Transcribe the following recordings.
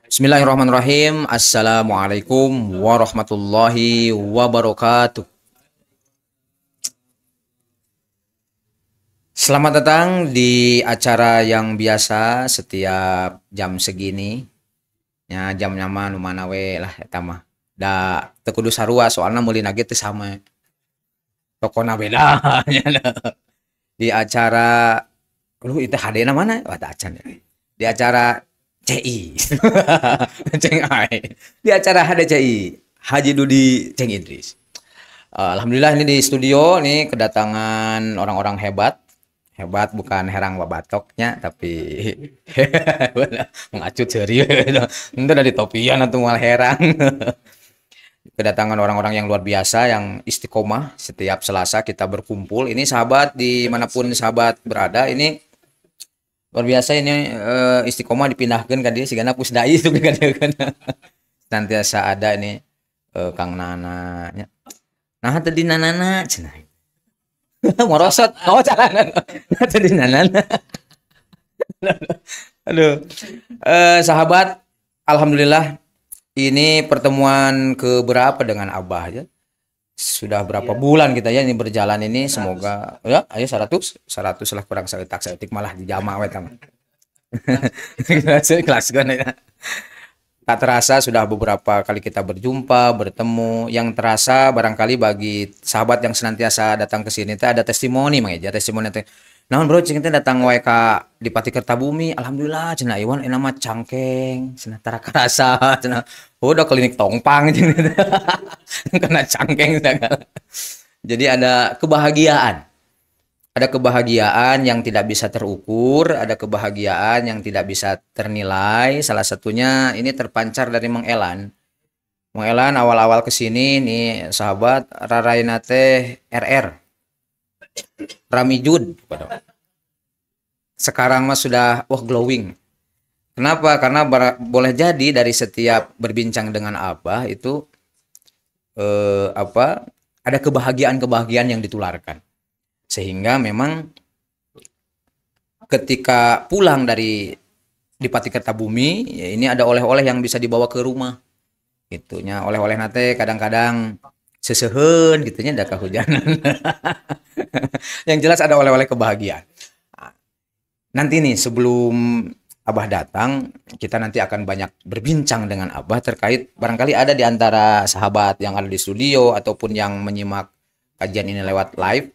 Bismillahirrahmanirrahim. Assalamualaikum warahmatullahi wabarakatuh. Selamat datang di acara yang biasa setiap jam segini. Ya jam nyaman mana we lah eta mah. Da teu kudu sarua soalna meuli nage teu sama. Tokona beda. Di acara lu itu HD-na mana? Wah, teu acan ya. Di acara CI. Ceng Ai. Di acara HDCI Haji Dudi Ceng Idris. Alhamdulillah ini di studio nih kedatangan orang-orang hebat. Hebat bukan herang babatoknya tapi mengacut ceria. Itu dari topian atau mal herang. Kedatangan orang-orang yang luar biasa yang istiqomah setiap Selasa kita berkumpul. Ini sahabat dimanapun sahabat berada ini luar biasa ini istiqomah dipindahkan kan dia sigana pusdai itu kan nantiasa ada ini Kang Nana nya. Nah tadi Nanana cenah. Morosot oh carana. Tadi Nanana. Aduh. Sahabat, alhamdulillah ini pertemuan keberapa dengan Abah ya. Sudah berapa bulan kita ya ini berjalan ini, semoga ya ayo 100 lah kurang saeutik malah dijama we tah. Kelas kan ya. Tak terasa sudah beberapa kali kita berjumpa, bertemu. Yang terasa barangkali bagi sahabat yang senantiasa datang ke sini teh ada testimoni Mang Eja, testimoni teh. Naon bro cing teh datang wae ka di Pati Kertabumi, alhamdulillah cenah iwan enak mah cangkeng, cenah tara karasa cenah. Udah klinik tongpang cenah. Kena cangkeng segala. Jadi ada kebahagiaan. Ada kebahagiaan yang tidak bisa terukur, ada kebahagiaan yang tidak bisa ternilai. Salah satunya ini terpancar dari Mang Elan. Mang Elan awal-awal kesini nih sahabat raraina teh RR. Ramijud. Sekarang mah sudah glowing. Kenapa? Karena boleh jadi dari setiap berbincang dengan Abah itu ada kebahagiaan-kebahagiaan yang ditularkan. Sehingga memang ketika pulang dari di Pati Kertabumi ya ini ada oleh-oleh yang bisa dibawa ke rumah. Gitunya oleh-oleh nate kadang-kadang seseuheun gitunya da kahujanan. Yang jelas ada oleh-oleh kebahagiaan. Nanti nih sebelum Abah datang, kita nanti akan banyak berbincang dengan Abah terkait barangkali ada di antara sahabat yang ada di studio ataupun yang menyimak kajian ini lewat live.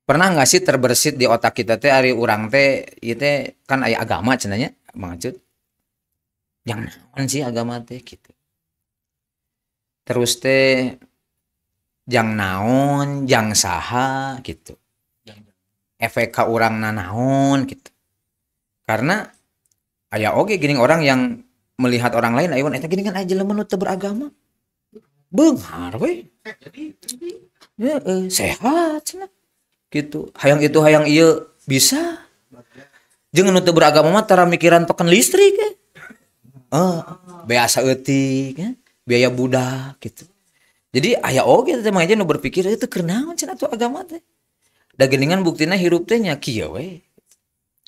Pernah nggak sih terbersit di otak kita teh ari urang teh ieu teh kan aya agama cenanya Mang Acut. Yang naon sih agama teh gitu. Terus teh jang naon, jang saha gitu. Efek ka urang naon gitu. Karena aya oge gini orang yang melihat orang lain aya eta gini kan aja jelema nu teu beragama. Beunghar we. Sehat cenah. Gitu. Hayang itu hayang ieu bisa. Jeung nu teu beragama mah tara mikiran token listrik ya. Beasa eutik ya. Biaya budak gitu. Jadi aya oge teh mah aja nu berpikir itu keur naon cenah atuh agama teh. Da geuningan buktina hirup teh nya kieu we.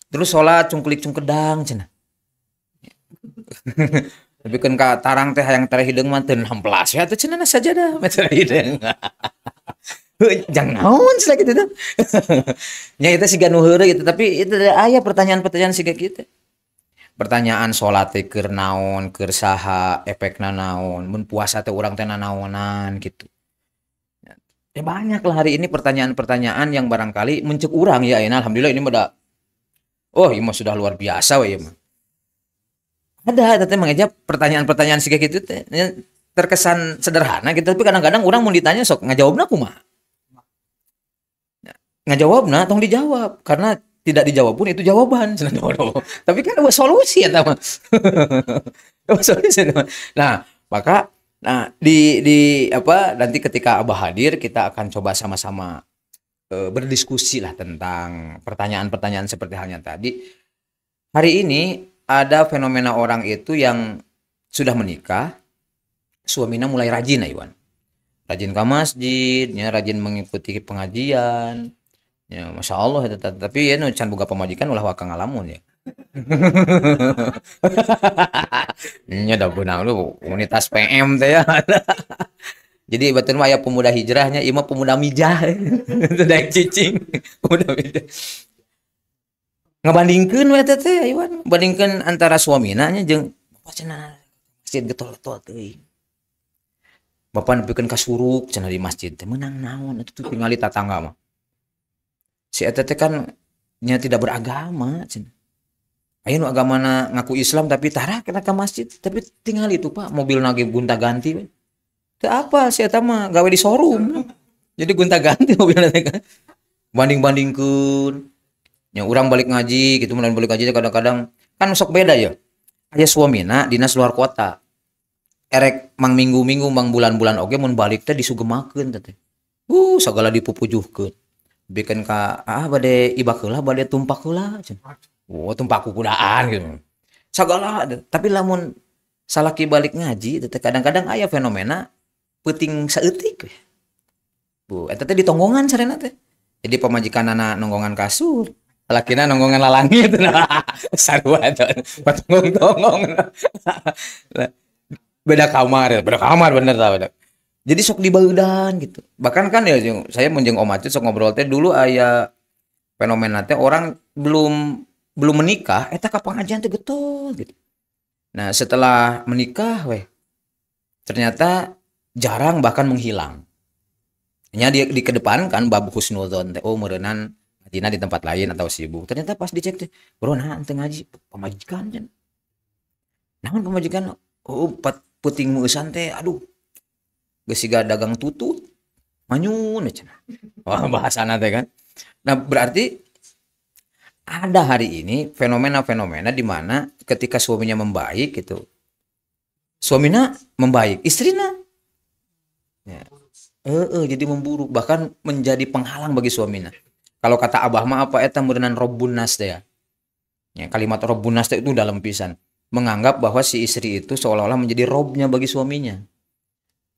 Terus salat cungklik cungkedang cenah. Tapi kan ka tarang teh hayang tara hideung mah teu 16 ya teh cenah sajadah tara hideung. Jang naon cenah kitu teh. Nya eta siga nu heureuh gitu tapi itu aya pertanyaan-pertanyaan siga kitu. Pertanyaan salat teh keur naon, keur saha, efekna naon, mun puasa teh urang teh nanaonan gitu. Ya banyak lah hari ini pertanyaan-pertanyaan yang barangkali mencek urang ya ayeuna alhamdulillah ini mah ini mah sudah luar biasa we mah. Ada teh Mang Eja pertanyaan-pertanyaan siga kitu teh terkesan sederhana gitu tapi kadang-kadang urang mun ditanya sok ngajawabna kumaha. Ngajawabna tong dijawab karena tidak dijawab pun itu jawaban. Tapi kan ada solusi ya mah. Nah, maka di nanti ketika Abah hadir kita akan coba sama-sama berdiskusi lah tentang pertanyaan-pertanyaan seperti halnya tadi. Hari ini ada fenomena orang itu yang sudah menikah, suaminya mulai rajin Iwan. Rajin ke masjid, ya, rajin mengikuti pengajian. Ya, Masya Allah, tapi ya can boga pamajikan ulah wakang ngalamun ya. Nya da beunang lu komunitas PM teh ya. Jadi betul mah aya pemuda hijrahnya, ieu mah pemuda mijah. Itu daek cicing. Pemuda mijah. Ngabandingkeun we teh teh Iwan, bandingkeun antara suamina nya jeung bapak cenah masjid getol-getol teuing. Bapak nepikeun ka suruk cenah di masjid teh meunang naon atuh tingali tatangga mah. Si eta teh kan nya tidak beragama cenah. Aya nu agamana ngaku Islam tapi tara kena ka masjid, tapi tingali itu Pak, mobilna ge gonta-ganti we. Teu apa si eta mah gawe di showroom. Jadi gonta-ganti mobilna teh kan. Banding-bandingkeun nya urang balik ngaji gitu mun balik ngaji kadang-kadang kan sok beda ya. Aya suamina dinas luar kota. Erek mang minggu-minggu mang bulan-bulan oge mun balik teh disugemakeun teh. Sagala dipupujuhkeun. Bikin ka bade ibak heula bade tumpak heula cenah. Tumpak kudaan gitu. Sagala tapi lamun salaki balik ngaji teh kadang-kadang aya fenomena peuting saeutik we. Eta teh ditonggongan sarena teh. Jadi pamajikanana nonggongan kasur, lakina nonggongan lalangit. Sarua teh patonggong-tonggong. Beda kamar bener tah beda. Jadi sok dibaeudan gitu. Bahkan kan ya saya mun jeung Om Acit sok ngobrol teh dulu aya fenomena teh orang belum menikah eta ka pengajian teh getol gitu. Nah, setelah menikah ternyata jarang bahkan menghilang. Nya di kedepankan bab husnudzon teh meureunnan ngajina di tempat lain atau sibuk. Ternyata pas dicek teh, "Bro, nah teu ngaji pamajikan cenah." Namun pamajikan puting meusan teh aduh geus siga dagang tutut manyun cenah. Bahasana teh kan. Nah, berarti ada hari ini fenomena-fenomena di mana ketika suaminya membaik gitu. Suaminya membaik, istrinya ya. Jadi memburuk bahkan menjadi penghalang bagi suaminya. Kalau kata Abah mah apa eta meureunnan Rabbun Nas teh ya. Ya, kalimat Rabbun Nas teh itu dalam pisan. Menganggap bahwa si istri itu seolah-olah menjadi robnya bagi suaminya.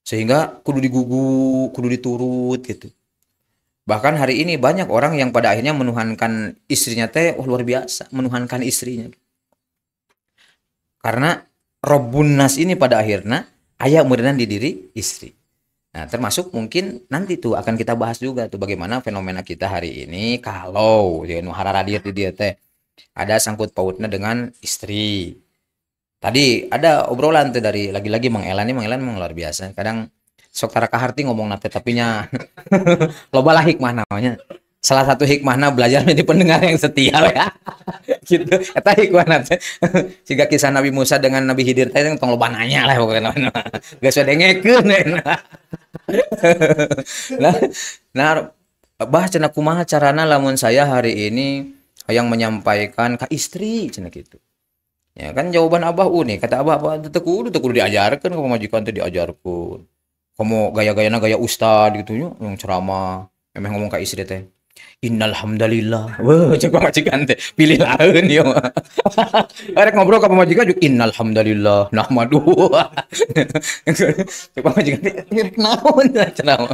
Sehingga kudu digugu, kudu diturut gitu. Bahkan hari ini banyak orang yang pada akhirnya menuhankan istrinya teh luar biasa, menuhankan istrinya. Karena Rabbun Nas ini pada akhirnya aya meureunnan di diri istri. Nah, termasuk mungkin nanti tuh akan kita bahas juga tuh bagaimana fenomena kita hari ini kalau ya nu hararadir di dia teh ada sangkut pautnya dengan istri. Tadi ada obrolan tuh dari lagi-lagi Mang Elan memang luar biasa. Kadang sok tara kaharti ngomong nate tapi nya loba lah hikmah namanya. Salah satu hikmahna belajar menjadi pendengar yang setia ya. Gitu. Eta hikmahna teh. Siga kisah Nabi Musa dengan Nabi Khidir teh tong loba nanya lah pokoknya. Geus dengekeun. Nah, bah cenah kumaha carana lamun saya hari ini yang menyampaikan ke istri cenah gitu. Ya kan jawaban Abah unik. Kata Abah teu kudu diajarkeun ka pamajikan teh diajarkeun. Komo gaya-gayana gaya ustad gitu nya yang ceramah. Emeh ngomong ka istri teh. Innal hamdalillah. Wah, cek pamajikan teh pilih laeun ieu mah. Arek ngobrol ka pamajikan juk innal hamdalillah nahmadu. Cek pamajikan teh naon cenah.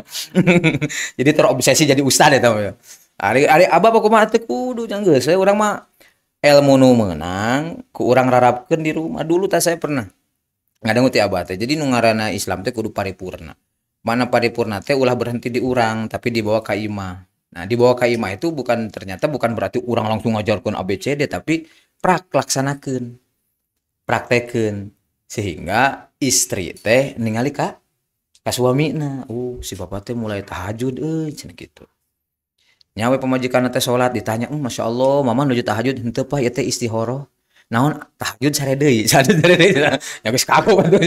Jadi terobsesi jadi ustad eta mah. Ari Abah kumaha teh kudu nya geus urang mah ilmu nu meunang ku urang rarapkeun di rumah. Dulu teh saya pernah ngadangu ti Abah teh. Jadi nu ngaranna Islam teh kudu paripurna. Mana paripurna teh ulah berhenti di urang tapi dibawa ka imah. Nah, dibawa ka imah itu ternyata bukan berarti urang langsung ngajarkeun ABCD tapi laksanakeun. Praktekeun sehingga istri teh ningali ka suamina. Si bapak teh mulai tahajud cenah kitu. Nya we pamajikanna teh salat ditanya, "Masya Allah, mama nuju tahajud henteu Pak ieu teh istihoroh." Naon tahajud sare deui, sare deui. Ya geus kaku atuh.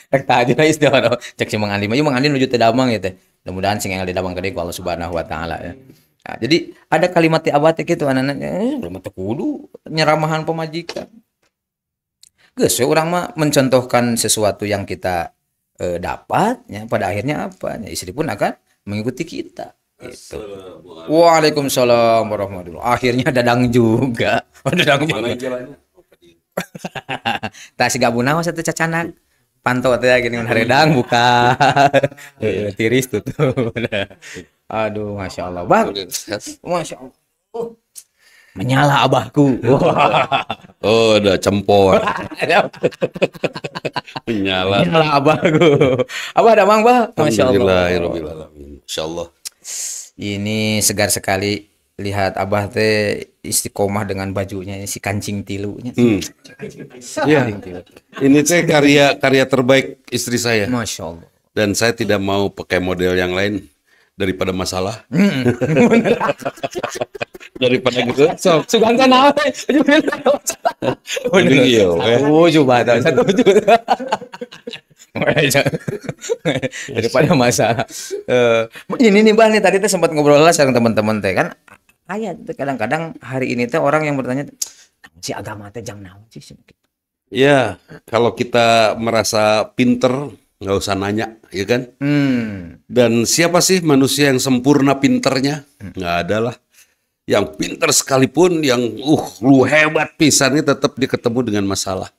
Rek tahajud istihoroh. Cek si Mang Andi, ieu Mang Andi nuju teu damang ya teh. Mudah-mudahan sing enggal didamang gede ku Allah Subhanahu wa taala ya. Nah, jadi ada kalimat ti Abah teh kitu anana urang teh kudu nyeramahan pamajikan. Geus we urang mah mencontohkan sesuatu yang kita dapat ya pada akhirnya apa? Ya, istri pun akan mengikuti kita. Gitu. Waalaikumsalam warahmatullahi. Akhirnya dadang juga. Dadang juga. Tah siga bunaos atuh cacanak. Pantau teh gini haredang buka. Tiris tutup. Aduh, Masya Allah. Bang. Masya Allah. Menyala abahku. Oh, udah cempor. Menyala. Menyala abahku. Abah ada mang, Bah? Masya Allah. Alhamdulillahirobbilalamin. Masya Allah. Ini segar sekali lihat Abah teh istiqomah dengan bajunya ini, si kancing tilunya. Ya, ini teh karya terbaik istri saya. Masya Allah. Dan saya tidak mau pakai model yang lain daripada masalah. Daripada gitu. Suganta nawe. Bener. Iya, coba tahu satu. Daripada masalah. Ini nih Bang nih tadi teh sempat ngobrol lah sama teman-teman teh kan. Aya kadang-kadang hari ini teh orang yang bertanya si agama teh jang naon sih. Ya, kalau kita merasa pinter nggak usah nanya, ya kan? Dan siapa sih manusia yang sempurna pinternya? Nggak ada lah. Yang pinter sekalipun, yang lu hebat pisannya tetap dia ketemu dengan masalah.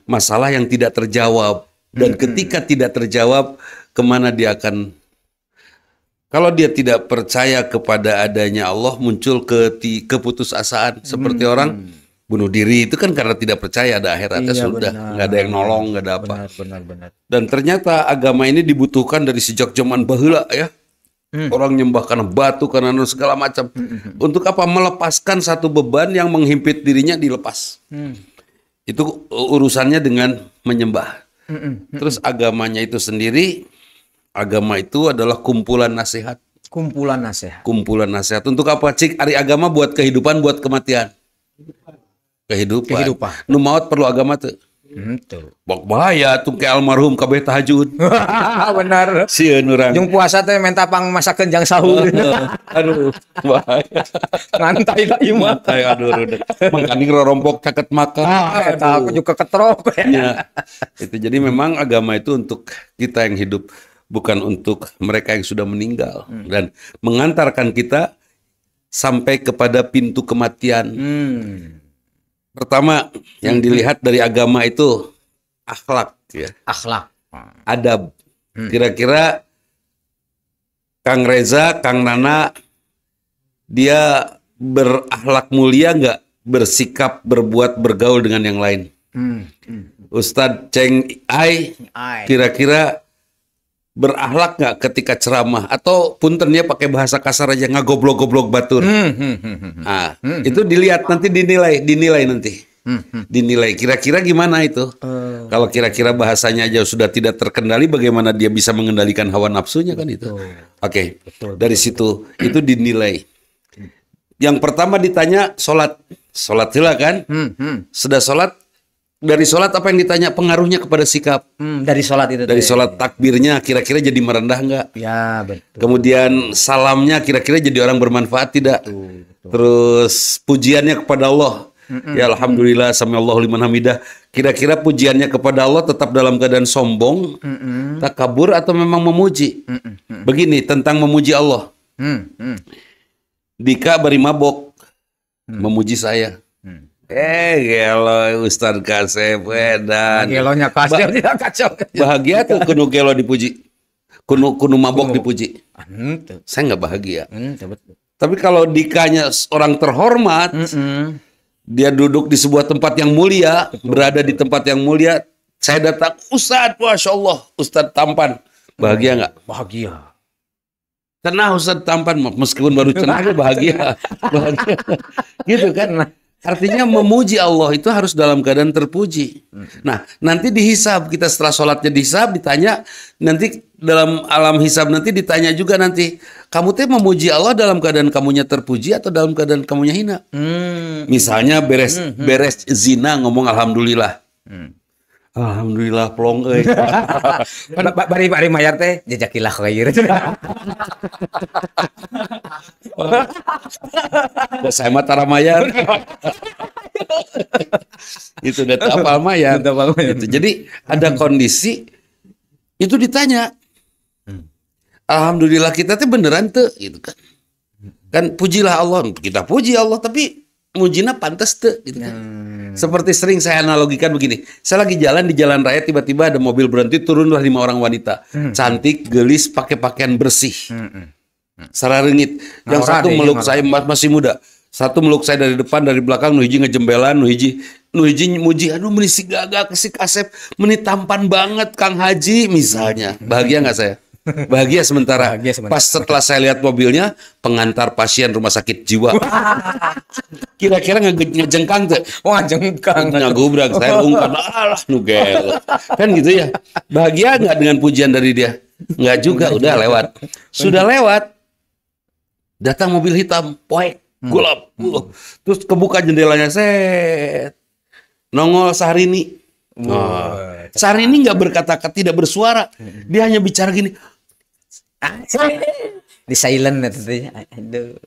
Masalah yang tidak terjawab. Dan ketika tidak terjawab, kemana dia akan... Kalau dia tidak percaya kepada adanya Allah, muncul keputusasaan. Seperti orang bunuh diri itu kan karena tidak percaya ada akhiratnya, sudah. Nggak ada yang nolong, nggak ada apa. Benar. Dan ternyata agama ini dibutuhkan dari sejak zaman baheula ya. Orang nyembah karena batu, karena segala macam. Untuk apa? Melepaskan satu beban yang menghimpit dirinya dilepas. Itu urusannya dengan menyembah. Terus agamanya itu sendiri, agama itu adalah kumpulan nasihat. Kumpulan nasihat. Kumpulan nasihat. Untuk apa? Cik, ari agama buat kehidupan, buat kematian. Kehidupan. Nu maot perlu agama tuh. Tuh. Bok bahaya tuh ke almarhum kabeh tahajud. Benar. Sieun urang. Jeung puasa teh menta pang masakeun jang sahur. Aduh, bahaya. Ngantai da ieu mah. Ngantai aduh rudek. Mangkani rorompok caket makan. Eta aku juga ketrok. Ya. Itu jadi memang agama itu untuk kita yang hidup, bukan untuk mereka yang sudah meninggal, dan mengantarkan kita sampai kepada pintu kematian. Pertama yang dilihat dari agama itu akhlak, ya. Akhlak, adab. Kira-kira Kang Reza, Kang Nana, dia berakhlak mulia nggak? Bersikap, berbuat, bergaul dengan yang lain. Ustadz Ceng Ai, kira-kira berakhlak nggak ketika ceramah? Atau punten dia pakai bahasa kasar aja, ngagoblok-goblok batur. Nah, itu dilihat nanti, dinilai nanti. Dinilai kira-kira gimana itu. Kalau kira-kira bahasanya aja sudah tidak terkendali, bagaimana dia bisa mengendalikan hawa nafsunya kan itu. Oke. Dari situ itu dinilai. Yang pertama ditanya sholat heula kan. Sudah sholat. Dari sholat apa yang ditanya? Pengaruhnya kepada sikap. Dari sholat itu. Dari sholat takbirnya kira-kira jadi merendah nggak? Ya betul. Kemudian salamnya kira-kira jadi orang bermanfaat tidak? Betul. Terus pujiannya kepada Allah. Ya alhamdulillah samiallahu liman hamidah. Kira-kira pujiannya kepada Allah tetap dalam keadaan sombong, takabur, atau memang memuji? Begini tentang memuji Allah. Dika bari mabok memuji saya. Gelo Ustadz Kasep edan. Gelonya kasep tidak kacau. Bahagia tuh kuno gelo dipuji. Kuno mabok dipuji. Saya nggak bahagia. Tapi kalau Dikanya orang terhormat, dia duduk di sebuah tempat yang mulia, berada di tempat yang mulia, saya datang, Ustadz, Masya Allah, Ustadz tampan. Bahagia nggak? Bahagia. Cenah Ustadz tampan, meskipun baru cenah bahagia. Bahagia. Gitu kan. Artinya memuji Allah itu harus dalam keadaan terpuji. Nah, nanti dihisab, kita setelah sholatnya dihisab, ditanya, nanti dalam alam hisab nanti ditanya juga nanti, kamu teh memuji Allah dalam keadaan kamunya terpuji atau dalam keadaan kamunya hina? Misalnya beres zina ngomong alhamdulillah. Alhamdulillah plong euy. Bari mayar teh jajakilah khair. Saya mah tara mayar. Itu data apa mayar. Itu. Jadi ada kondisi itu ditanya. Alhamdulillah kita teh beneran teu gitu kan. Kan pujilah Allah, kita puji Allah tapi mujina pantas teu gitu kan. Seperti sering saya analogikan begini. Saya lagi jalan di jalan raya, tiba-tiba ada mobil berhenti, turunlah 5 orang wanita. Cantik, gelis, pakai pakaian bersih. Sararengit. Yang satu meluk saya masih muda. Satu meluk saya dari depan, dari belakang, nu hiji ngejembelan, nu hiji muji, aduh meni si gagak si Kasep, meni tampan banget Kang Haji misalnya. Bahagia nggak saya? Bahagia sementara. Bahagia sementara. Pas setelah saya lihat mobilnya, pengantar pasien rumah sakit jiwa. Kira-kira ngejengkang tuh. Wah, jengkang. Ngagubrak saya ungkap, alah nu gelo. Kan gitu ya. Bahagia nggak dengan pujian dari dia? Nggak juga, udah lewat. Sudah lewat. Datang mobil hitam, poek, gelap. Terus kebuka jendelanya, set. Nongol Syahrini. Syahrini nggak berkata-kata, tidak bersuara. Dia hanya bicara gini. Di silent itu. Aduh.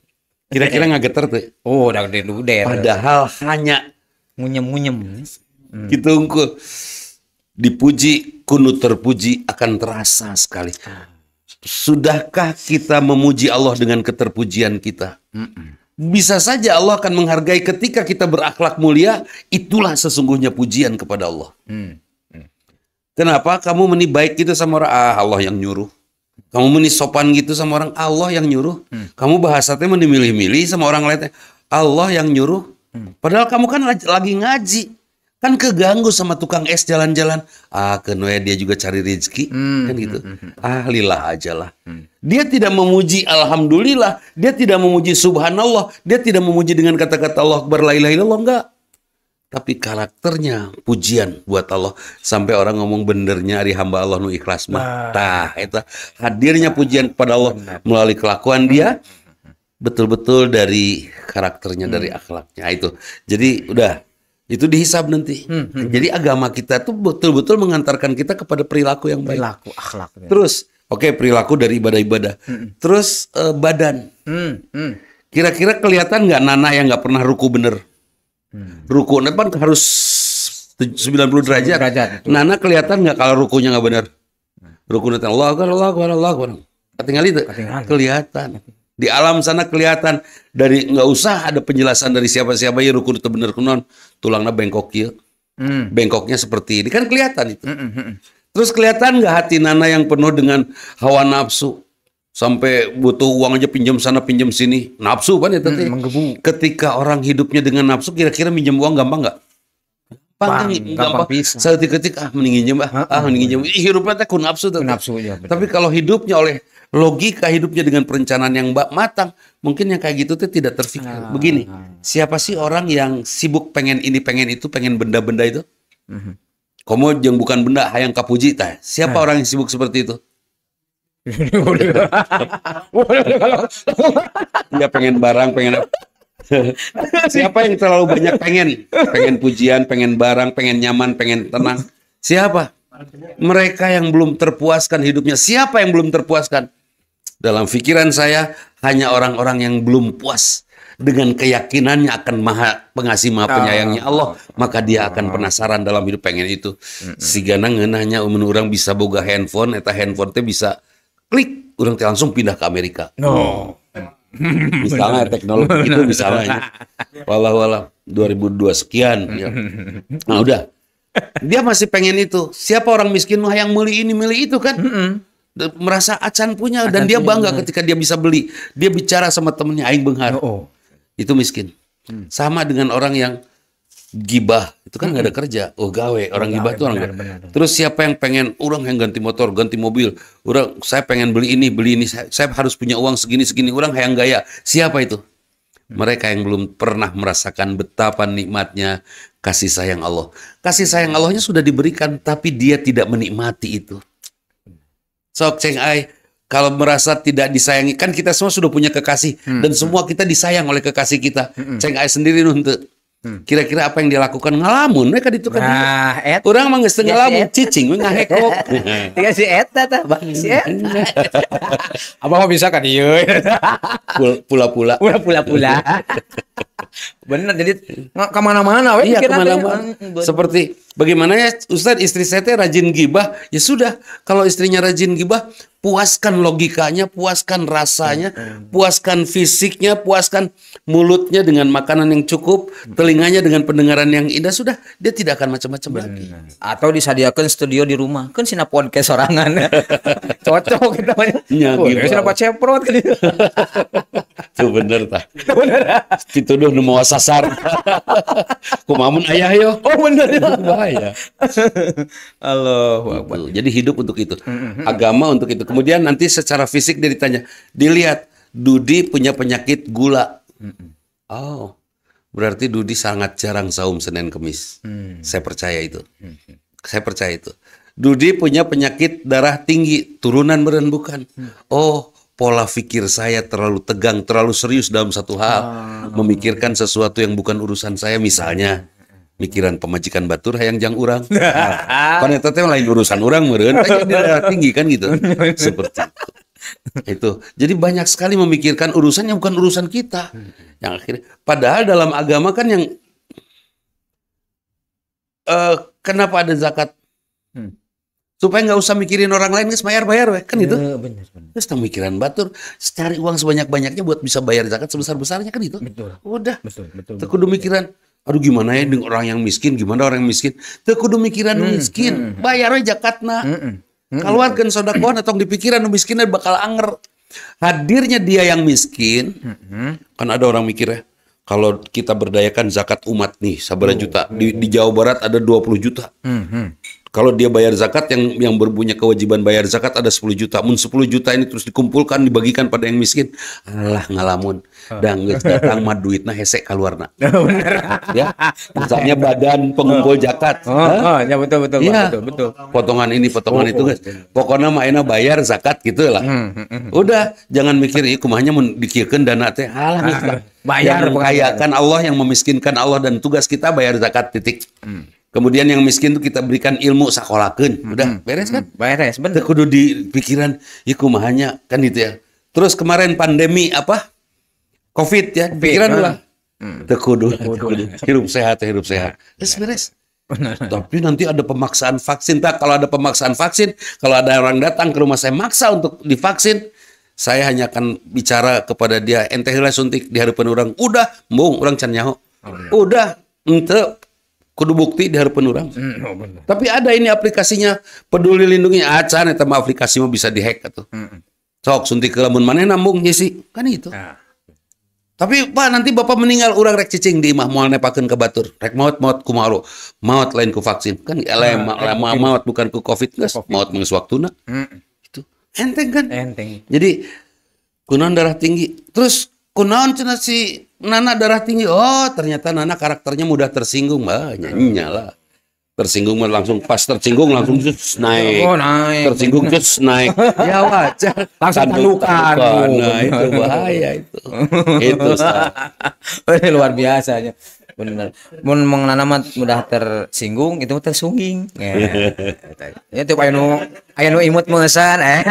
Kira-kira nggak getar tuh. Oh, udah gede luder. Padahal hanya Ngunyem-ngunyem. gitu unggul. Dipuji, kuno terpuji akan terasa sekali. Sudahkah kita memuji Allah dengan keterpujian kita? Bisa saja Allah akan menghargai ketika kita berakhlak mulia. Itulah sesungguhnya pujian kepada Allah. Kenapa kamu meni baik gitu sama orang? Allah yang nyuruh. Kamu meni sopan gitu sama orang? Allah yang nyuruh. Kamu bahasanya meni milih-milih sama orang lain? Allah yang nyuruh. Padahal kamu kan lagi ngaji. Kan keganggu sama tukang es jalan-jalan. Kenapa dia juga cari rezeki. Kan gitu. Lillah aja lah. Dia tidak memuji alhamdulillah. Dia tidak memuji subhanallah. Dia tidak memuji dengan kata-kata Allah akbar la ilaha illallah. Enggak. Tapi karakternya pujian buat Allah. Sampai orang ngomong benernya ari hamba Allah nu ikhlas mah. Itu hadirnya pujian kepada Allah melalui kelakuan dia. Betul-betul dari karakternya, dari akhlaknya. Itu. Jadi udah. Itu dihisab nanti. Jadi agama kita tuh betul-betul mengantarkan kita kepada perilaku yang baik. Perilaku, akhlak. Terus, perilaku dari ibadah-ibadah. Terus badan. Kira-kira kelihatan nggak Nana yang nggak pernah ruku bener? Ruku kan harus 90 derajat. Nana kelihatan nggak kalau rukunya nggak bener? Ruku nanti Allah Akbar. Tinggal itu. Kelihatan. Di alam sana kelihatan. Dari nggak usah ada penjelasan dari siapa-siapa ya ruku itu bener kunon. Tulangnya bengkok ya. Bengkoknya seperti ini. Kan kelihatan itu. Terus kelihatan nggak hati Nana yang penuh dengan hawa nafsu. Sampai butuh uang aja pinjam sana pinjam sini. Nafsu kan ya tadi. Ketika orang hidupnya dengan nafsu kira-kira minjem uang gampang nggak? Gampang bisa. Seketika mending minjem mending minjem. Hidupnya teh ku nafsu tuh. Tapi kalau hidupnya oleh logika hidupnya dengan perencanaan yang matang, mungkin yang kayak gitu tuh tidak terfikir. Begini, siapa sih orang yang sibuk pengen ini, pengen itu, pengen benda-benda itu? Komo yang bukan benda, hayang kapuji tah. Siapa orang yang sibuk seperti itu? Dia pengen barang, pengen apa? Siapa yang terlalu banyak pengen pujian, pengen barang, pengen nyaman, pengen tenang? Siapa? Mereka yang belum terpuaskan hidupnya. Siapa yang belum terpuaskan? Dalam pikiran saya, hanya orang-orang yang belum puas dengan keyakinannya akan maha pengasih, maha penyayangnya Allah. Maka dia akan penasaran dalam hidup pengen itu. Sigana ngeunahnya orang bisa boga handphone, eta handphone teh bisa klik, orang teh langsung pindah ke Amerika. Misalnya teknologi itu misalnya. Walah 2002 sekian. Ya. Nah udah. Dia masih pengen itu. Siapa orang miskin yang beli ini, beli itu kan? Merasa acan punya dan dia bangga ketika dia bisa beli. Dia bicara sama temennya aing beunghar. Itu miskin. Sama dengan orang yang gibah, itu kan nggak ada kerja. Gawe. Orang gibah itu orang. Terus siapa yang pengen orang yang ganti motor, ganti mobil. Saya pengen beli ini. Saya harus punya uang segini. Orang yang gaya. Siapa itu? Mereka yang belum pernah merasakan betapa nikmatnya kasih sayang Allah. Kasih sayang Allahnya sudah diberikan, tapi dia tidak menikmati itu. Sok ceng ai, kalau merasa tidak disayangi, kan kita semua sudah punya kekasih. Dan semua kita disayang oleh kekasih kita. Ceng ai sendiri nuntut. Kira-kira apa yang dia lakukan? Ngalamun mereka itu kan. Orang mah geus ngalamun cicing we ngahekok. Tiga si eta tah, Bang. Si eta. Abang mah bisa kan ieu. Pula-pula. Bener, jadi kemana-mana we. Iya, kemana-mana. Seperti bagaimana ya Ustadz, istri saya teh rajin gibah. Ya sudah, kalau istrinya rajin gibah, puaskan logikanya, puaskan rasanya, puaskan fisiknya, puaskan mulutnya dengan makanan yang cukup, telinganya dengan pendengaran yang indah. Sudah, dia tidak akan macam-macam lagi. Atau disediakan studio di rumah. Kan sina podcast sorangan. Cocok kita banyak. Ya, sina ceprot kan itu. Itu bener tah. Pituduh nu mau sasar. Kumamun ayah yo. Oh bener ya. Bahaya. Allahu Akbar. Gitu. Jadi hidup untuk itu. Agama untuk itu. Kemudian nanti secara fisik dia ditanya. Dilihat, Dudi punya penyakit gula. Oh, berarti Dudi sangat jarang saum Senin Kemis. Saya percaya itu. Saya percaya itu. Dudi punya penyakit darah tinggi, turunan meureun bukan. Oh, pola pikir saya terlalu tegang, terlalu serius dalam satu hal. Memikirkan sesuatu yang bukan urusan saya, misalnya mikiran pemajikan batur hayang jang urang. Kan eta teh lain urusan urang meureun, aya di darah tinggi kan gitu. Seperti itu. Itu. Jadi banyak sekali memikirkan urusan yang bukan urusan kita. Yang akhirnya padahal dalam agama kan yang kenapa ada zakat? Supaya nggak usah mikirin orang lain, guys, bayar-bayar we. Kan itu. Bener. Terus mikiran batur, cari uang sebanyak-banyaknya buat bisa bayar zakat sebesar-besarnya kan itu. Betul. Udah. Betul. Teu kudu mikiran, aduh gimana ya dengan orang yang miskin, gimana orang yang miskin. Teu kudu mikiran miskin, bayar we zakatna. Keluarkan sodakoan atau dipikiran miskinnya bakal anger. Hadirnya dia yang miskin, kan ada orang mikir ya, kalau kita berdayakan zakat umat nih, sabaraha juta. Di Jawa Barat ada 20 juta. Kalau dia bayar zakat, yang berpunya kewajiban bayar zakat ada 10 juta. Mun 10 juta ini terus dikumpulkan, dibagikan pada yang miskin. Alah ngalamun. Dan geus datang mah duitna hese kaluarna. Ya, misalnya badan pengumpul zakat. Ya betul. Iya. Betul. Potongan ini, potongan itu guys. Pokoknya mah enak bayar zakat gitu lah. Udah, jangan mikir ieu kumahanya mun dikiekeun dana teh. Alah geus Bayar, yang memkayakan Allah, yang memiskinkan Allah, dan tugas kita bayar zakat titik. Kemudian yang miskin itu kita berikan ilmu sakolakeun. Udah beres kan? Beres, bener. Teu kudu di pikiran ieu kumahanya kan gitu ya. Terus kemarin pandemi apa? Covid ya, pikiran ulah. Teu kudu. Hidup sehat. Beres. Tapi nanti ada pemaksaan vaksin. Kalau ada pemaksaan vaksin, kalau ada orang datang ke rumah saya maksa untuk divaksin, saya hanya akan bicara kepada dia, ente heula suntik di hareupeun urang. Udah, embung urang can nyaho. Udah, henteu kudu bukti di hareupeun urang. Tapi ada ini aplikasinya, Peduli Lindungi, acan eta mah aplikasi mah bisa dihack atuh. Sok suntik ke lamun maneh nambung ngisi, kan itu. Tapi Pak nanti Bapak meninggal urang rek cicing di imah moal nepakeun ke batur. Rek maot kumaha lo? Maot lain ku vaksin. Kan maot bukan ku Covid geus, maot geus waktuna. Itu enteng kan? Enteng. Jadi kunaon darah tinggi. Terus kunaon cenah si Nana darah tinggi. Oh, ternyata Nana karakternya mudah tersinggung. Nyanyinya lah. Tersinggung langsung, pas tersinggung langsung naik. Oh, naik. Tersinggung terus naik. Ya wajar. Langsung pelukan. Nah, itu bahaya itu. Itu luar biasanya. Benar. Mun mengenana mudah tersinggung itu tersungging. Ya teu aya nu imut meusan aya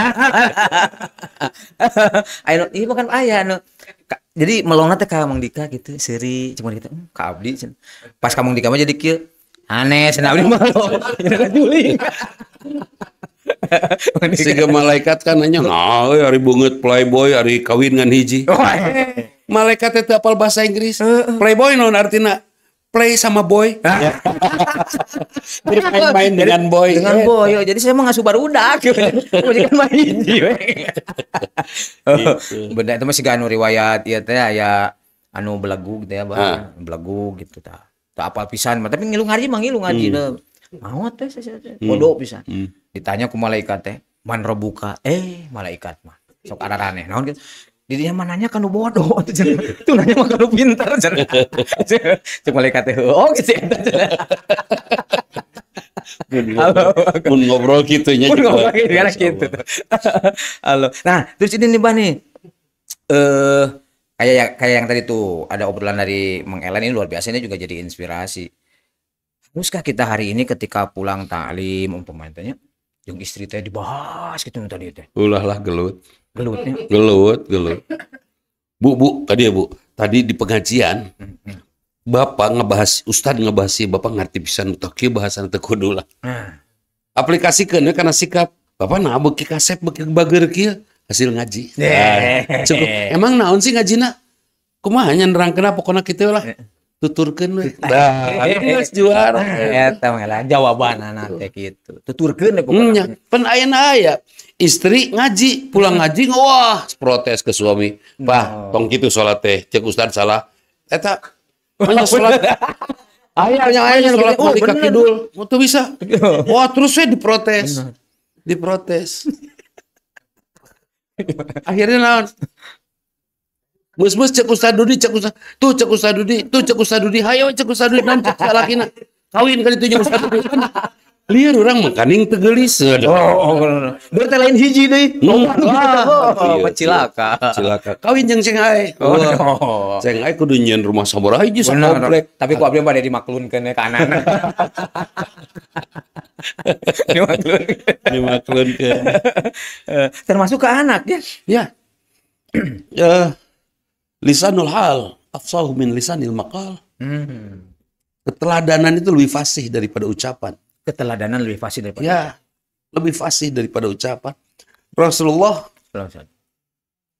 ieu bukan aya nu. Jadi melongna teh ka Mang Dika gitu, seuri cuma gitu. Ka abdi pas ka Mang Dika mah jadi kieu. Aneh cenah abdi mah juling. Siga malaikat kan nanya, nah hari bunget playboy, hari kawin ngan hiji. Malaikat itu apal bahasa Inggris. Playboy non artinya play sama boy. Jadi main-main dengan boy. Dengan boy. Jadi saya mah ngasuh barudak. Majikan main hiji we. Benda itu masih anu riwayat ieu teh aya anu belagu gitu ya, Bang. Belagu gitu tah. Teu apal pisan, tapi ngilu ngaji mah ngilu ngaji teh. Maot teh bodoh pisan. Ditanya ku malaikat teh, "Man rabbuka?" Malaikat mah sok araraneh. Naon gitu? Di dia mananya kan bodoh tuh nanya mah kan pintar cek malaikat teh oh gitu mun ngobrol gitu nya ngobrol gitu halo. Nah terus ini nih Bang nih kayak yang tadi tuh ada obrolan dari Mang Ellen ini luar biasa, ini juga jadi inspirasi. Haruskah kita hari ini ketika pulang taklim umpamanya yang istri teh dibahas gitu tadi teh ulah lah gelutnya. Gelut. Bu, tadi ya Bu. Tadi di pengajian, Bapak ngebahas, Ustadz ngebahas sih, Bapak ngerti pisan teu kieu bahasan teu kudu lah. Aplikasikeun karena sikap. Bapak nah beuki kasep beuki bageur kieu hasil ngaji. Cukup. Emang naon sih ngajina? Kumaha nya nerangkeun pokona kitu lah. tuturkeun we. Nah, geus juara. Eta mah lah jawabanana teh kitu. Tuturkeun pokoknya. Pan ayeuna aya istri ngaji, pulang ngaji wah protes ke suami. Bah, tong kitu salat teh, ceuk ustad salah. Eta banyak salat. Aya Salat mandi ka kidul, teu bisa. Wah, terus we diprotes. Diprotes. Akhirnya naon? Mus cek Ustad Dudi, cek Ustad. Tuh cek Ustad Dudi, tuh cek Ustad Dudi. Hayo cek Ustad Dudi naon cek salakina. Kawin kali tujuh Ustad Dudi. Lieur urang mah kaning teu geulis. Bener teh lain hiji deui. Cilaka. Cilaka. Kawin jeung Ceng Ae. Ceng Ae kudu nyieun rumah sabaraha hiji sakomplek. Tapi ku abdi bade dimaklunkeun ka anana. Dimaklunkeun. Termasuk ke anak ya. Ya. Ya. Lisanul hal afsahu min lisanil maqal. Keteladanan itu lebih fasih daripada ucapan. Keteladanan lebih fasih daripada ya, lebih fasih daripada ucapan. Rasulullah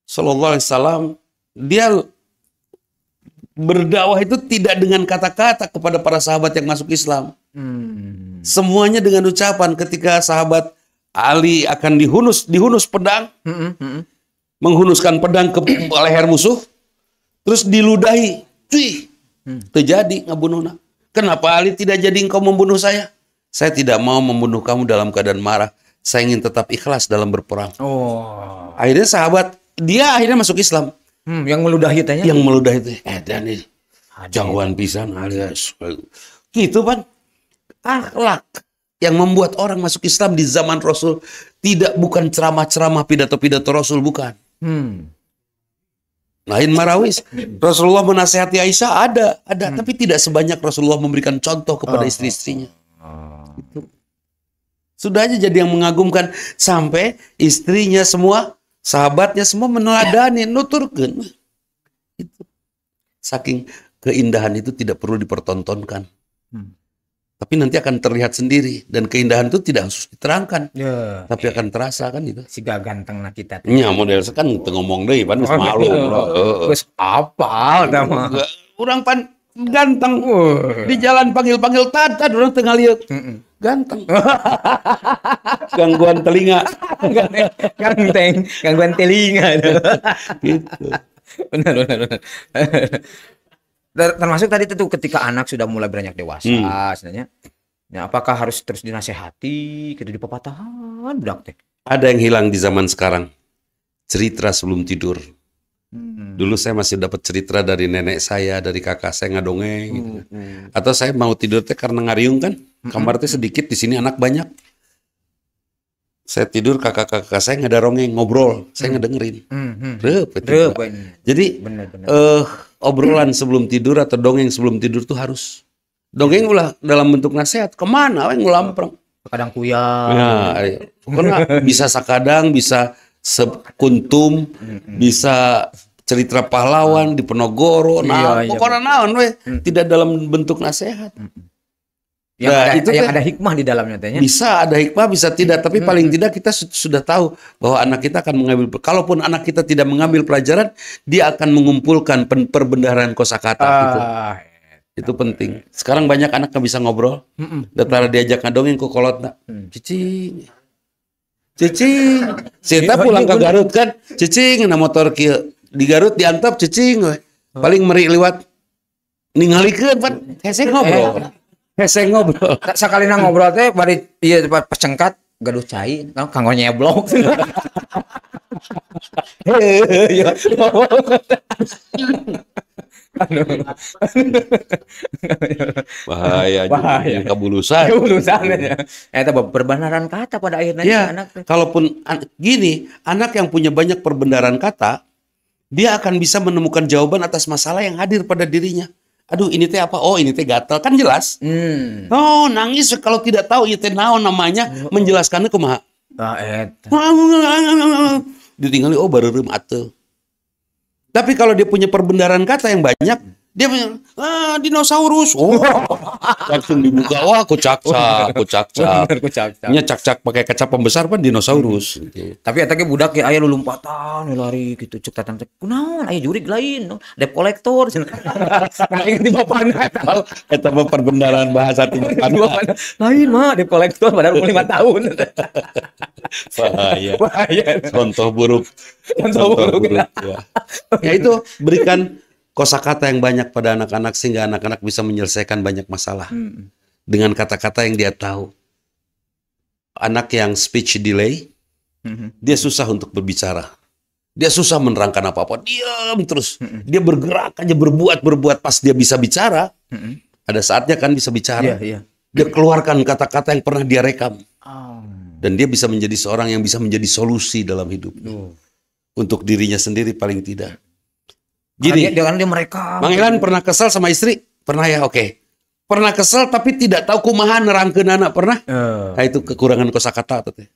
Sallallahu Alaihi Wasallam dia berdakwah itu tidak dengan kata-kata kepada para sahabat yang masuk Islam. Semuanya dengan ucapan. Ketika sahabat Ali akan dihunus pedang, menghunuskan pedang ke leher musuh, terus diludahi, cuy, terjadi ngabunuhna. Kenapa Ali tidak jadi engkau membunuh saya? Saya tidak mau membunuh kamu dalam keadaan marah. Saya ingin tetap ikhlas dalam berperang. Akhirnya sahabat dia akhirnya masuk Islam. Yang meludahi tanya? Yang meludahi itu. Dan ini jangguan pisan alias. Gitu kan? Akhlak yang membuat orang masuk Islam di zaman Rasul bukan ceramah-ceramah pidato-pidato Rasul, bukan. Lain marawis. Rasulullah menasihati Aisyah ada, tapi tidak sebanyak Rasulullah memberikan contoh kepada istri-istrinya. Itu. Sudah aja jadi yang mengagumkan sampai istrinya semua, sahabatnya semua meneladani, nuturkeun. Itu. Saking keindahan itu tidak perlu dipertontonkan. Tapi nanti akan terlihat sendiri dan keindahan itu tidak harus diterangkan. Tapi akan terasa kan itu. Siga gantengna kita. Nya model kan teu ngomong deui pan geus malu. Geus apal tah mah. Urang pan ganteng. Di jalan panggil-panggil tad urang teu ngalieur. Ganteng. Gangguan telinga. Gangguan telinga. Gitu. Benar. Termasuk tadi itu ketika anak sudah mulai beranjak dewasa, sebenarnya. Ya, apakah harus terus dinasehati, gitu dipepatahan budak teh? Ada yang hilang di zaman sekarang. Cerita sebelum tidur. Dulu saya masih dapat cerita dari nenek saya, dari kakak saya ngadongeng gitu. Atau saya mau tidur teh karena ngariung kan. Kamar teh sedikit, di sini anak banyak. Saya tidur, kakak-kakak saya ngedarongeng, ngobrol, saya ngedengerin. Jadi bener. obrolan sebelum tidur atau dongeng sebelum tidur tuh harus. Dongeng ulah dalam bentuk nasihat. Kemana? Ngulampreng. Kadang kuyang. Ya, pokoknya bisa sakadang, bisa sekuntum, bisa cerita pahlawan di Penogoro. Pokoknya naon we, tidak dalam bentuk nasihat. Yang ada hikmah di dalamnya tehnya. Bisa ada hikmah, bisa tidak, tapi paling tidak kita sudah tahu bahwa anak kita akan mengambil. Kalaupun anak kita tidak mengambil pelajaran, dia akan mengumpulkan perbendaharaan kosakata gitu. Itu penting. Sekarang banyak anak yang bisa ngobrol. Datara diajak ngadongeng ku kolotna. Cicing. Sita pulang ke Garut kan, cicing na motor kieu. Di Garut diantap cicing we. Paling meri liwat ningalikeun pan hese ngobrol. Sakalina ngobrol teh bari ieu pecengkat gaduh cai, kanggo nyeblok. Bahaya. Kabulusan ya. Eta perbenaran kata pada akhirnya ya, anak. Kalaupun gini, anak yang punya banyak perbenaran kata, dia akan bisa menemukan jawaban atas masalah yang hadir pada dirinya. Aduh, ini teh apa? Oh, ini teh gatal. Kan jelas. Oh, nangis kalau tidak tahu ini teh naon namanya, menjelaskannya kumaha. Ditinggali, oh bareureum atuh. Tapi kalau dia punya perbendaharaan kata yang banyak, Dia bilang, dinosaurus. Oh, langsung dibuka. Wah, aku cak-cak. Bener, ku cak-cak. Nya cak-cak pakai kaca pembesar kan dinosaurus. Gitu. Tapi eta ge budak ya aya nu lompatan lari gitu cek tatang cek. Kunaon aya jurig lain, no? Debt collector. Nah, ingat di bapana eta. Eta mah perbendaharaan bahasa tinggi Lain mah debt collector padahal umur 5 tahun. bahaya. Bahaya. Contoh buruk. Contoh buruk. Ya. Ya itu berikan kosakata yang banyak pada anak-anak sehingga anak-anak bisa menyelesaikan banyak masalah dengan kata-kata yang dia tahu. Anak yang speech delay, dia susah untuk berbicara. Dia susah menerangkan apa-apa. Diam terus. Dia bergerak aja, berbuat. Pas dia bisa bicara, ada saatnya kan bisa bicara. Dia keluarkan kata-kata yang pernah dia rekam. Dan dia bisa menjadi seorang yang bisa menjadi solusi dalam hidupnya. Untuk dirinya sendiri paling tidak. Gini, Dia mereka. Mang Ilan pernah kesel sama istri? Pernah ya, oke. Pernah kesel tapi tidak tahu kumaha nerangkeun anak, pernah? Nah, itu kekurangan kosakata tuh teh.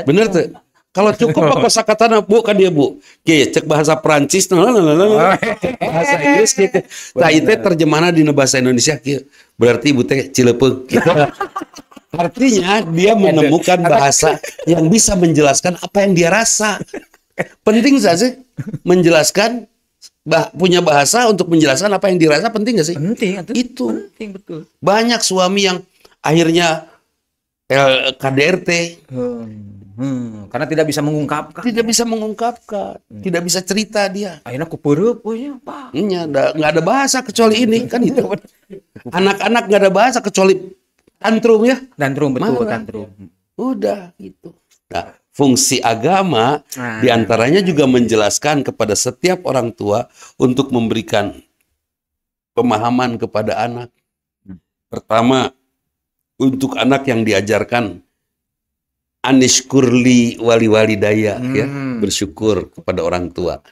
Bener tuh. Kalau cukup kosakata Bu kan dia Bu. Oke, cek bahasa Prancis, bahasa Inggris gitu. Nah, itu terjemahan di bahasa Indonesia kieu. Berarti ibu teh Cilepeung. Gitu. Artinya dia menemukan bahasa yang bisa menjelaskan apa yang dia rasa. Penting saja menjelaskan punya bahasa untuk menjelaskan apa yang dirasa, penting gak sih? Penting itu. Penting betul. Banyak suami yang akhirnya KDRT karena tidak bisa mengungkapkan. Tidak bisa cerita dia. Akhirnya kupereup we Pak. Nggak ada bahasa kecuali ini kan itu. Anak-anak nggak ada bahasa kecuali tantrum ya. Tantrum betul, Marah. tantrum. Udah gitu. Nah, fungsi agama diantaranya juga menjelaskan kepada setiap orang tua untuk memberikan pemahaman kepada anak. Pertama, untuk anak yang diajarkan anishkurli wali daya, ya, bersyukur kepada orang tua.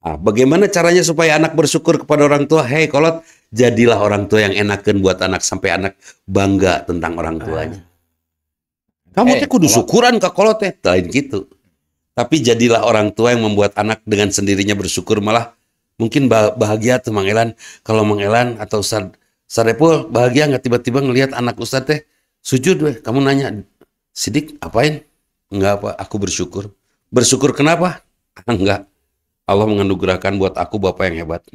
Nah, bagaimana caranya supaya anak bersyukur kepada orang tua? Hei kolot, jadilah orang tua yang enakeun buat anak sampai anak bangga tentang orang tuanya. Kamu teh kudu syukuran ka kolot teh, lain gitu. Tapi jadilah orang tua yang membuat anak dengan sendirinya bersyukur, malah mungkin bahagia tuh Mang Elan. Kalau Mang Elan atau Ustaz Sarepul bahagia nggak tiba-tiba ngelihat anak Ustaz teh sujud weh. Kamu nanya, Sidik apain? Enggak apa, aku bersyukur. Bersyukur kenapa? Enggak. Allah menganugerahkan buat aku bapak yang hebat.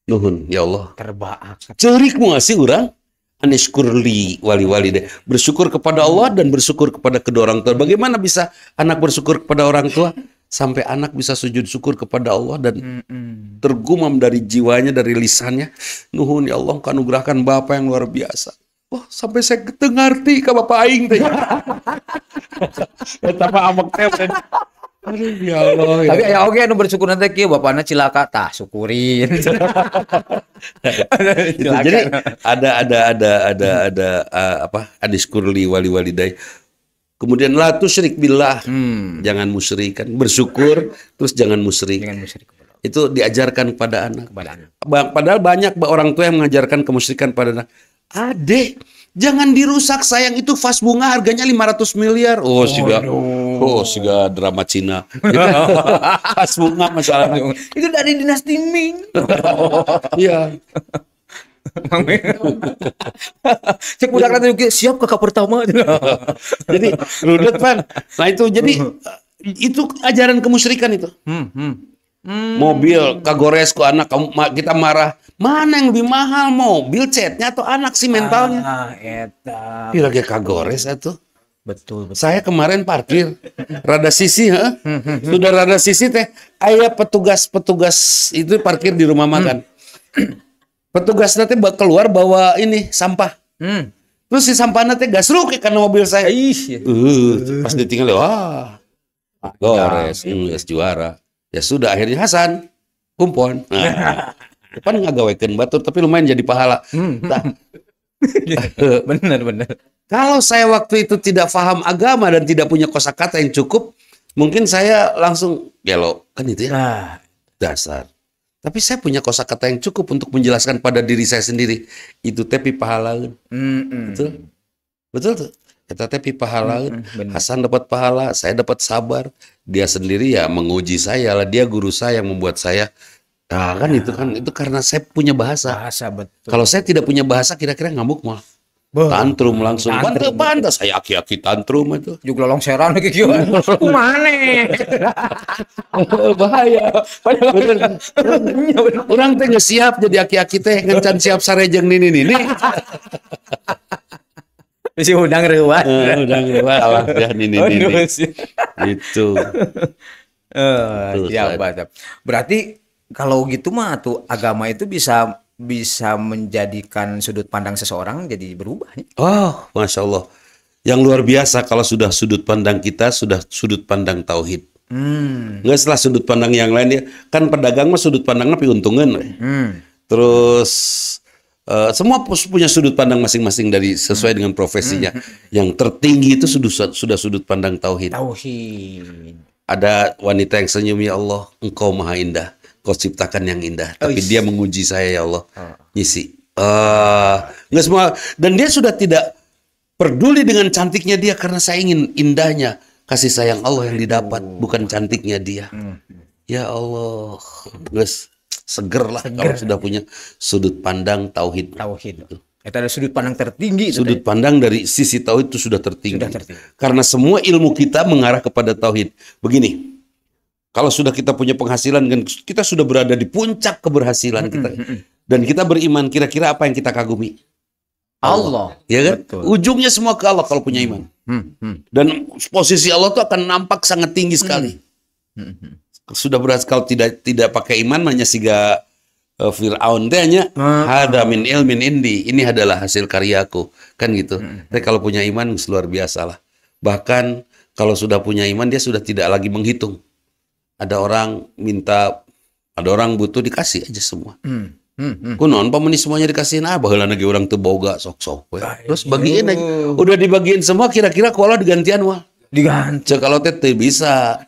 Nuhun, ya Allah. Terbaak. Cerik mau ngasih orang? Anishkurli wali deh. Bersyukur kepada Allah dan bersyukur kepada kedua orang tua. Bagaimana bisa anak bersyukur kepada orang tua? Sampai anak bisa sujud syukur kepada Allah dan tergumam dari jiwanya, dari lisannya. Nuhun ya Allah, kanugerahkan bapak yang luar biasa. Wah, sampai saya ngerti ke bapak aing teh. Eta mah amek teh. Aduh ya Allah. Ya. Tapi ya oke anu bersyukur nanti kieu bapana cilaka tah syukurin. Jadi ada apa? Adiskurli wali dai. Kemudian la tusyrik billah. Jangan musyrik kan. Bersyukur terus jangan musyrik. Jangan musyrik. Itu diajarkan kepada anak. Padahal banyak orang tua yang mengajarkan kemusyrikan pada anak. Adek, jangan dirusak sayang, itu vas bunga harganya 500 miliar. Oh, siga drama Cina. Vas bunga masalahnya. Itu dari dinasti Ming. Iya. Cek budak nanti siap kakak pertama. Jadi rudet pan. Nah itu jadi itu ajaran kemusyrikan itu. Mobil kagores ku anak kita marah. Mana yang lebih mahal, mobil catnya atau anak sih mentalnya? Eta. Lagi kagores itu. Betul. Saya kemarin parkir rada sisi, sudah rada sisi teh. Aya petugas itu parkir di rumah makan. Petugas nanti keluar bawa ini sampah. Terus si sampah nanti gasruk karena mobil saya. Pas ditinggal, wah, gores, juara. Ya sudah, akhirnya Hasan kumpon. Nah, depan ngagawekeun batur tapi lumayan jadi pahala. Nah, benar. kalau saya waktu itu tidak paham agama dan tidak punya kosakata yang cukup, mungkin saya langsung gelo kan itu ya. Dasar. Tapi saya punya kosakata yang cukup untuk menjelaskan pada diri saya sendiri. Itu tepi pahalaun. Betul tuh. Kita tepi pahalaun. Hasan dapat pahala, saya dapat sabar. Dia sendiri ya menguji saya lah. Dia guru saya yang membuat saya Nah, kan itu karena saya punya bahasa. Bahasa betul. Kalau saya tidak punya bahasa, kira-kira ngamuk mah. Tantrum langsung. Pantas saya aki-aki tantrum itu. Juga longseran kayak gitu. Kumane? Bahaya. Orang teh nggak siap jadi aki-aki teh ngencan siap sarejeng nini. Si udang reuat. Udang reuat alah ya nini. Itu. Siap, mantap. Berarti kalau gitu mah tuh agama itu bisa menjadikan sudut pandang seseorang jadi berubah. Oh, Masya Allah. Yang luar biasa kalau sudah sudut pandang kita, sudah sudut pandang tauhid. Nggak setelah sudut pandang yang lain ya. Kan pedagang mah sudut pandangnya piuntungan. Terus semua punya sudut pandang masing-masing dari sesuai dengan profesinya. Yang tertinggi itu sudah sudut pandang tauhid. Ada wanita yang senyum, ya Allah, Engkau maha indah. Kau ciptakan yang indah, tapi dia menguji saya, ya Allah. Ngisi. Nggak semua. Dan dia sudah tidak peduli dengan cantiknya dia karena saya ingin indahnya kasih sayang Allah yang didapat, bukan cantiknya dia. Ya Allah, guys, seger lah kalau sudah punya sudut pandang tauhid. Itu ada sudut pandang tertinggi. Sudut pandang dari sisi tauhid itu sudah tertinggi. Karena semua ilmu kita mengarah kepada tauhid. Begini. Kalau sudah kita punya penghasilan dan kita sudah berada di puncak keberhasilan kita dan kita beriman, kira-kira apa yang kita kagumi? Allah, ya kan? Betul. Ujungnya semua ke Allah kalau punya iman. Dan posisi Allah itu akan nampak sangat tinggi sekali. Sudah berhasil kalau tidak pakai iman, hanya siga Fir'aun tanya, hada min ilmin indi, ini adalah hasil karyaku, kan gitu. Tapi kalau punya iman luar biasa lah. Bahkan kalau sudah punya iman dia sudah tidak lagi menghitung. Ada orang minta, ada orang butuh, dikasih aja semua. Kunon pemeni semuanya dikasihin, baheula lagi orang teu boga sok-sok. Terus bagiin aja. Udah dibagiin semua, kira-kira kalau digantian wah. Diganti. Kalau teh bisa.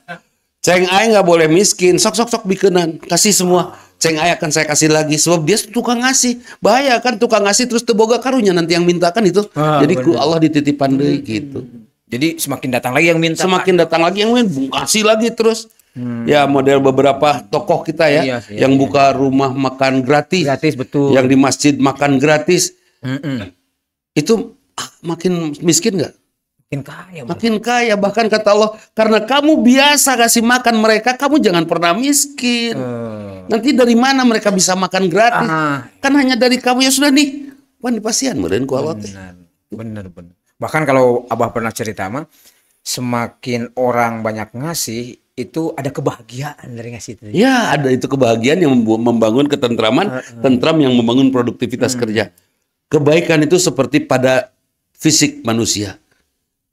Ceng aya nggak boleh miskin, sok-sok bikenan, kasih semua. Ceng aya akan saya kasih lagi, sebab dia tukang ngasih. Bahaya kan tukang ngasih terus teu boga karunya nanti yang minta kan itu. Jadi ku Allah dititipan deui gitu. Jadi semakin datang lagi yang minta. Semakin datang lagi yang minta, kasih lagi terus. Ya model beberapa tokoh kita ya, yang buka rumah makan gratis, betul. Yang di masjid makan gratis, itu makin miskin nggak? Makin kaya. Bahkan kata Allah, karena kamu biasa kasih makan mereka, kamu jangan pernah miskin. Nanti dari mana mereka bisa makan gratis? Kan hanya dari kamu ya sudah nih. Wan dipasian meureun ku Allah teh. Bener. Bahkan kalau Abah pernah cerita mah, semakin orang banyak ngasih, itu ada kebahagiaan dari ngasih itu. Ya, ada itu kebahagiaan yang membangun ketentraman, tentram yang membangun produktivitas kerja. Kebaikan itu seperti pada fisik manusia.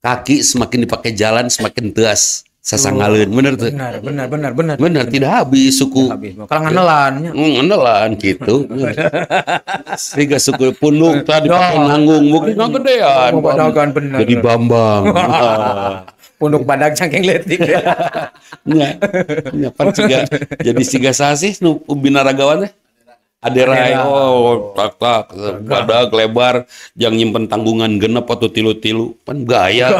Kaki semakin dipakai jalan semakin teas sasangaleun. Bener tuh. Bener, tidak habis suku. Kalau ngenelan. Ngenelan gitu. Sehingga suku punduk tadi nanggung mungkin ngagedean. Jadi Bambang. Punduk badak cangkeng letik. Nya pan siga jadi siga sasih nu binaragawan teh. Aderai tak badak lebar jang nyimpen tanggungan genep atau tilu-tilu pan gaya.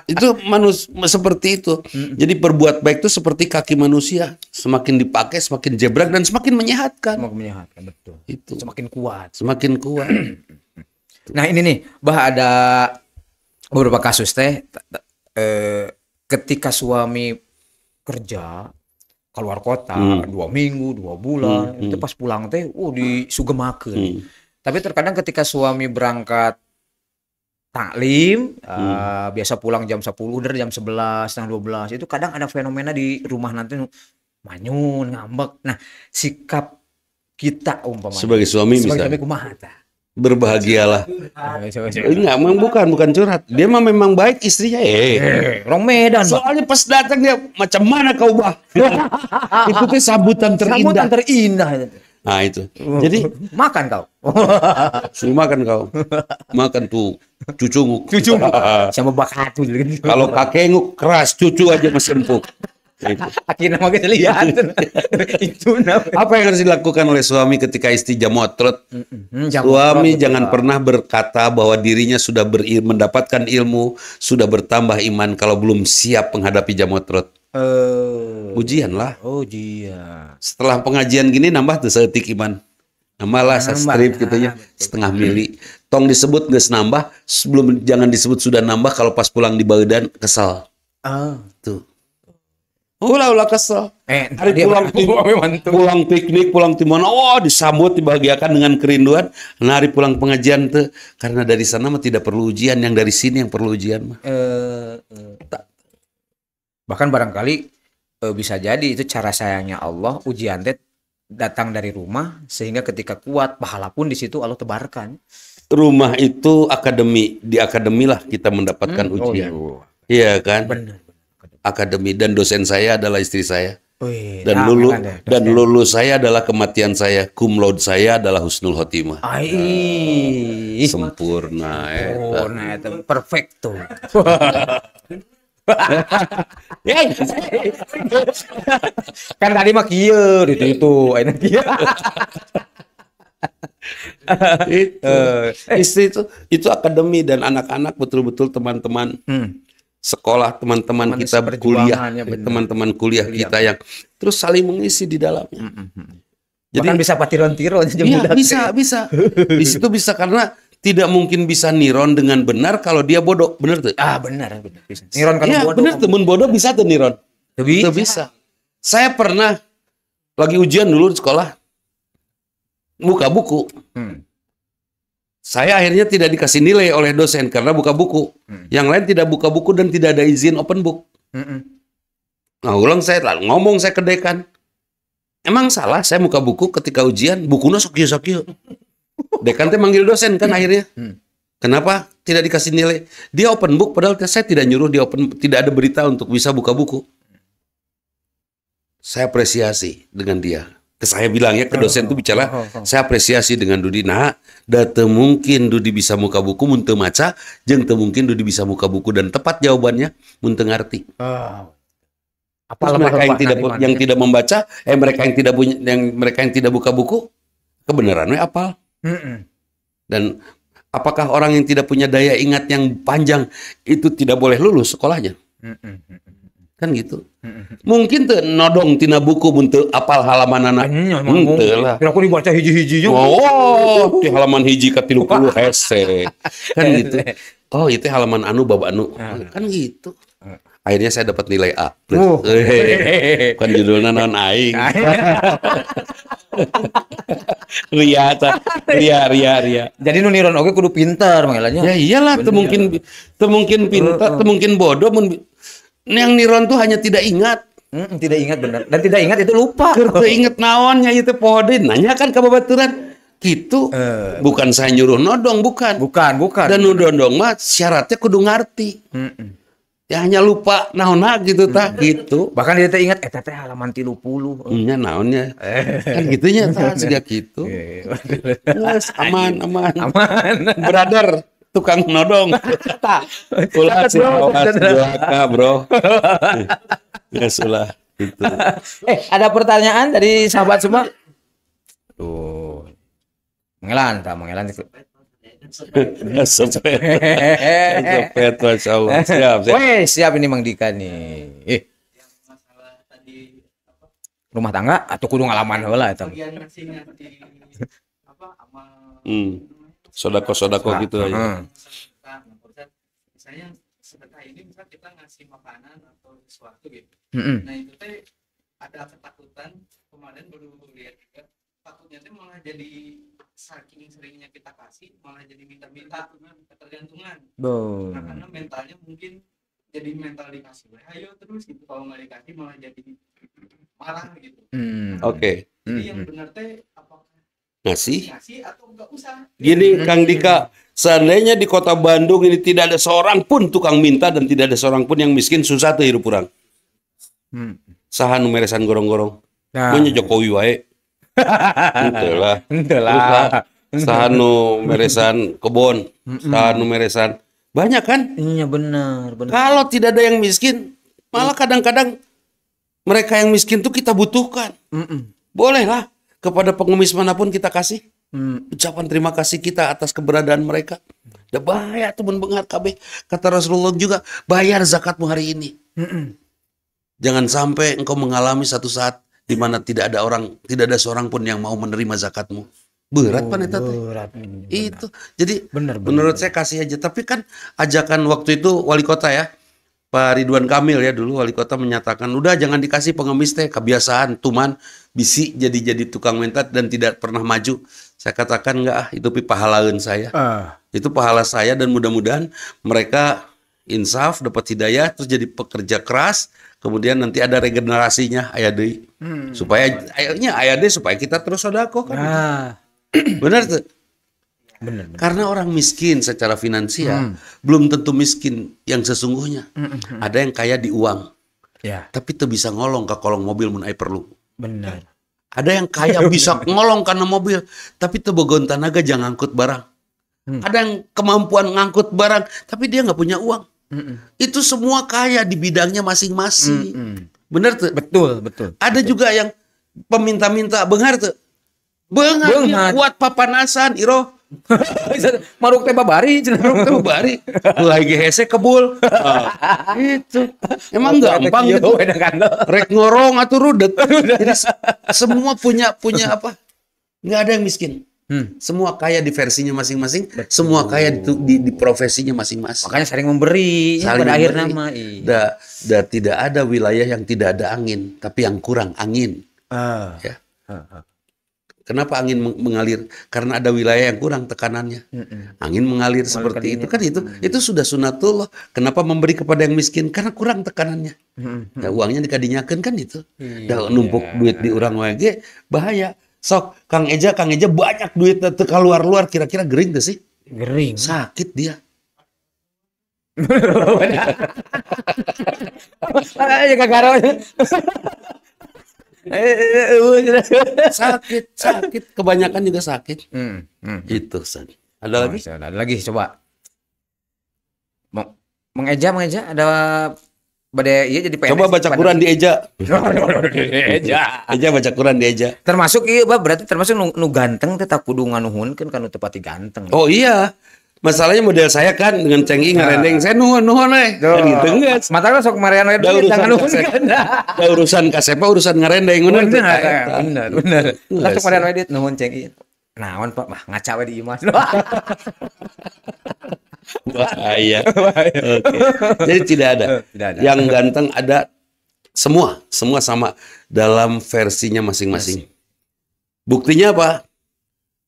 Itu manusia seperti itu. Jadi berbuat baik itu seperti kaki manusia, semakin dipakai semakin jebrak dan semakin menyehatkan. Betul. Itu semakin kuat. Nah, ini nih, Bah, ada beberapa kasus teh ketika suami kerja keluar kota 2 minggu 2 bulan itu pas pulang teh disugemakeun. Tapi terkadang ketika suami berangkat taklim biasa pulang jam 10 dari jam 11 setengah 12 itu kadang ada fenomena di rumah nanti manyun ngambek. Nah, sikap kita umpamanya sebagai suami kumaha tah? Berbahagialah. Enggak, bukan curhat. Dia mah memang baik istrinya. Orang Medan. Soalnya pas datang dia macam mana kau Bah? Itu tuh sambutan terindah. Nah itu. Jadi makan kau. Suruh makan kau. Makan tuh cucunguk. Sama bakatu. Kalau kakenguk keras, cucu aja masih empuk. Akhirnya makin lihat itu apa yang harus dilakukan oleh suami ketika istri jamotrot? Suami jangan pernah berkata bahwa dirinya sudah mendapatkan ilmu, sudah bertambah iman kalau belum siap menghadapi jamotrot. Ujian lah. Oh iya. Setelah pengajian gini nambah tuh seetik iman. Nambah lah strip gitu ya, setengah mili. Tong disebut nggak nambah, sebelum jangan disebut sudah nambah kalau pas pulang di badan kesal. Tuh. Ulah kesel. Hari pulang piknik, pulang di mana? Oh, disambut, dibahagiakan dengan kerinduan. Nah, hari pulang pengajian tuh karena dari sana mah tidak perlu ujian, yang dari sini yang perlu ujian mah. Bahkan barangkali bisa jadi itu cara sayangnya Allah, ujian teh datang dari rumah sehingga ketika kuat pahala pun di situ Allah tebarkan. Rumah itu akademi, di akademi lah kita mendapatkan ujian. Iya kan? Benar. Akademi, dan dosen saya adalah istri saya. Dan Dan lulus saya adalah kematian saya. Cum laude saya adalah husnul khotimah. Sempurna. Itu perfecto. Kan tadi mah kieu itu enak kieu. Istri itu akademi, dan anak-anak betul-betul teman-teman sekolah, teman-teman kita kuliah, teman-teman kuliah kita yang terus saling mengisi di dalamnya. Jadi bahkan bisa patiron-tiron. Iya, bisa. Di situ bisa, karena tidak mungkin bisa niron dengan benar kalau dia bodoh, benar tuh? Benar. Bisa. Niron kalau bodoh. Benar, temen bodoh bisa tuh niron. Bisa. Saya pernah lagi ujian dulu di sekolah, buka buku. Saya akhirnya tidak dikasih nilai oleh dosen karena buka buku. Yang lain tidak buka buku dan tidak ada izin open book. Nah, ulang saya lalu ngomong saya ke dekan. Emang salah saya buka buku ketika ujian, bukunya sok-sok. Dekan teh manggil dosen kan akhirnya. Kenapa tidak dikasih nilai? Dia open book padahal saya tidak nyuruh dia open, tidak ada berita untuk bisa buka buku. Saya apresiasi dengan dia. Saya bilang ya ke dosen itu bicara, saya apresiasi dengan Dudi. Nah, data mungkin Dudi bisa muka buku mun teu maca, jeung teu mungkin Dudi bisa muka buku, dan tepat jawabannya mun teu ngarti. Mereka yang tidak membaca, mereka yang tidak buka buku, kebenarannya apal. Dan apakah orang yang tidak punya daya ingat yang panjang itu tidak boleh lulus sekolahnya? Kan gitu. Mungkin tuh nodong tina buku untuk apal halaman anak. Henteu lah. Kira aku dibaca hiji-hijinya. Oh, di halaman hiji ka 30 hese. Kan gitu. Oh, itu halaman anu bab anu. Kan gitu. Akhirnya saya dapat nilai A. Bukan judulnya non aing. Ria. Jadi nu niron oge kudu pinter mangelanya. Ya iyalah, teu mungkin pintar, teu mungkin bodoh. Yang niron tuh hanya tidak ingat. Tidak ingat benar. Dan tidak ingat itu lupa. Teu inget naonnya itu pohode. Nanya kan ke babaturan. Gitu. Bukan saya nyuruh nodong, bukan. Dan nu nodong mah syaratnya kudu ngarti. Ya hanya lupa naonna gitu tah gitu. Bahkan dia teh ingat teh halaman 30. Nya naonnya. Kan gitunya tah siga gitu. Yes, aman. Brother tukang nodong. Ulah sih Joaka, Bro. Ya sulah itu. Ada pertanyaan dari sahabat semua? Tuh. Mengelan itu. Sepet, Masya Allah. Siap ini Mang Dika nih. Rumah tangga atau kudu ngalaman heula eta. Sodako gitu aja. Misalnya sedekah ini misal kita ngasih makanan atau sesuatu gitu. Nah itu teh ada ketakutan, kemarin baru lihat juga, takutnya teh malah jadi saking seringnya kita kasih malah jadi minta-minta, ketergantungan. Nah, karena mentalnya mungkin jadi mental dikasih, ayo terus gitu, kalau nggak dikasih malah jadi marah gitu. Oke. Jadi yang benar teh apakah ngasih atau nggak usah? Gini Kang Dika, seandainya di kota Bandung ini tidak ada seorang pun tukang minta dan tidak ada seorang pun yang miskin, susah tuh hidup urang. Saha nu meresan gorong-gorong? Manya Jokowi wae. Entahlah. Sahanu meresan kebon, sahanu meresan banyak kan? Iya benar. Kalau tidak ada yang miskin, malah kadang-kadang mereka yang miskin tuh kita butuhkan. Bolehlah kepada pengemis manapun kita kasih ucapan terima kasih kita atas keberadaan mereka. Udah bahaya teman bengat KB. Kata Rasulullah juga, bayar zakatmu hari ini. Jangan sampai engkau mengalami satu saat di mana tidak ada seorang pun yang mau menerima zakatmu. Berat pan eta teh. Berat. Itu. Jadi Bener, menurut saya kasih aja. Tapi kan ajakan waktu itu wali kota ya, Pak Ridwan Kamil ya dulu wali kota menyatakan udah jangan dikasih pengemis teh, kebiasaan tuman bisi jadi tukang mentat dan tidak pernah maju. Saya katakan enggak, itu pahalaeun saya. Itu pahala saya dan mudah-mudahan mereka insaf dapat hidayah terus jadi pekerja keras, kemudian nanti ada regenerasinya aya deui. Supaya aya deui supaya kita terus sedekah kan. Benar tuh. Bener. Karena orang miskin secara finansial belum tentu miskin yang sesungguhnya. Ada yang kaya di uang, Ya, tapi tuh bisa ngolong ke kolong mobil mun aya perlu. bener. Ada yang kaya bisa ngolong karena mobil, tapi tuh bogon tanaga jangan ngangkut barang. Ada yang kemampuan ngangkut barang, tapi dia nggak punya uang. Itu semua kaya di bidangnya masing-masing. Bener tuh. Betul, betul. Ada juga yang peminta-minta beungar tuh. Beungar dia kuat papanasan, Iro. Maruk teh babari cenah. Maruk teh babari. Lagi hese kebul. Itu. Emang gampang gitu. Rek ngorong atau rudet. Jadi semua punya apa? Nggak ada yang miskin. Semua kaya di versinya masing-masing. Semua kaya di profesinya masing-masing. Makanya saling memberi pada akhir nama. Tidak ada wilayah yang tidak ada angin, tapi yang kurang angin. Ya. Kenapa angin mengalir? Karena ada wilayah yang kurang tekanannya. Angin mengalir seperti itu kan itu sudah sunatullah. Kenapa memberi kepada yang miskin? Karena kurang tekanannya. Nah, uangnya dikadinyakeun kan itu. Dah numpuk duit di urang wage bahaya. Sok Kang Eja banyak duit teu keluar kira-kira gering teh sih? Gering. Sakit dia. Aja kagaro. sakit kebanyakan juga sakit. Itu San. Ada lagi? Ada lagi coba. Mengeja ada bade iya jadi PNS. Coba baca Quran di Eja. Eja baca Quran di Eja. Termasuk iya berarti termasuk nu ganteng teh tak kudu nganuhunkeun kan nu teu pati ganteng. Oh iya. Masalahnya model saya kan dengan Ceng I ngarendeng saya nuhun we. Kan gitu enggak. Matana sok marian we jangan nuhunkeun. Da urusan kasepa urusan ngarendeng bener. Bener. Sok marian we dit nuhun Ceng I. Naon Pak? Mah ngaca we di imah. Bahaya. Oke. Jadi tidak ada. Yang ganteng ada semua sama dalam versinya masing-masing. Buktinya apa?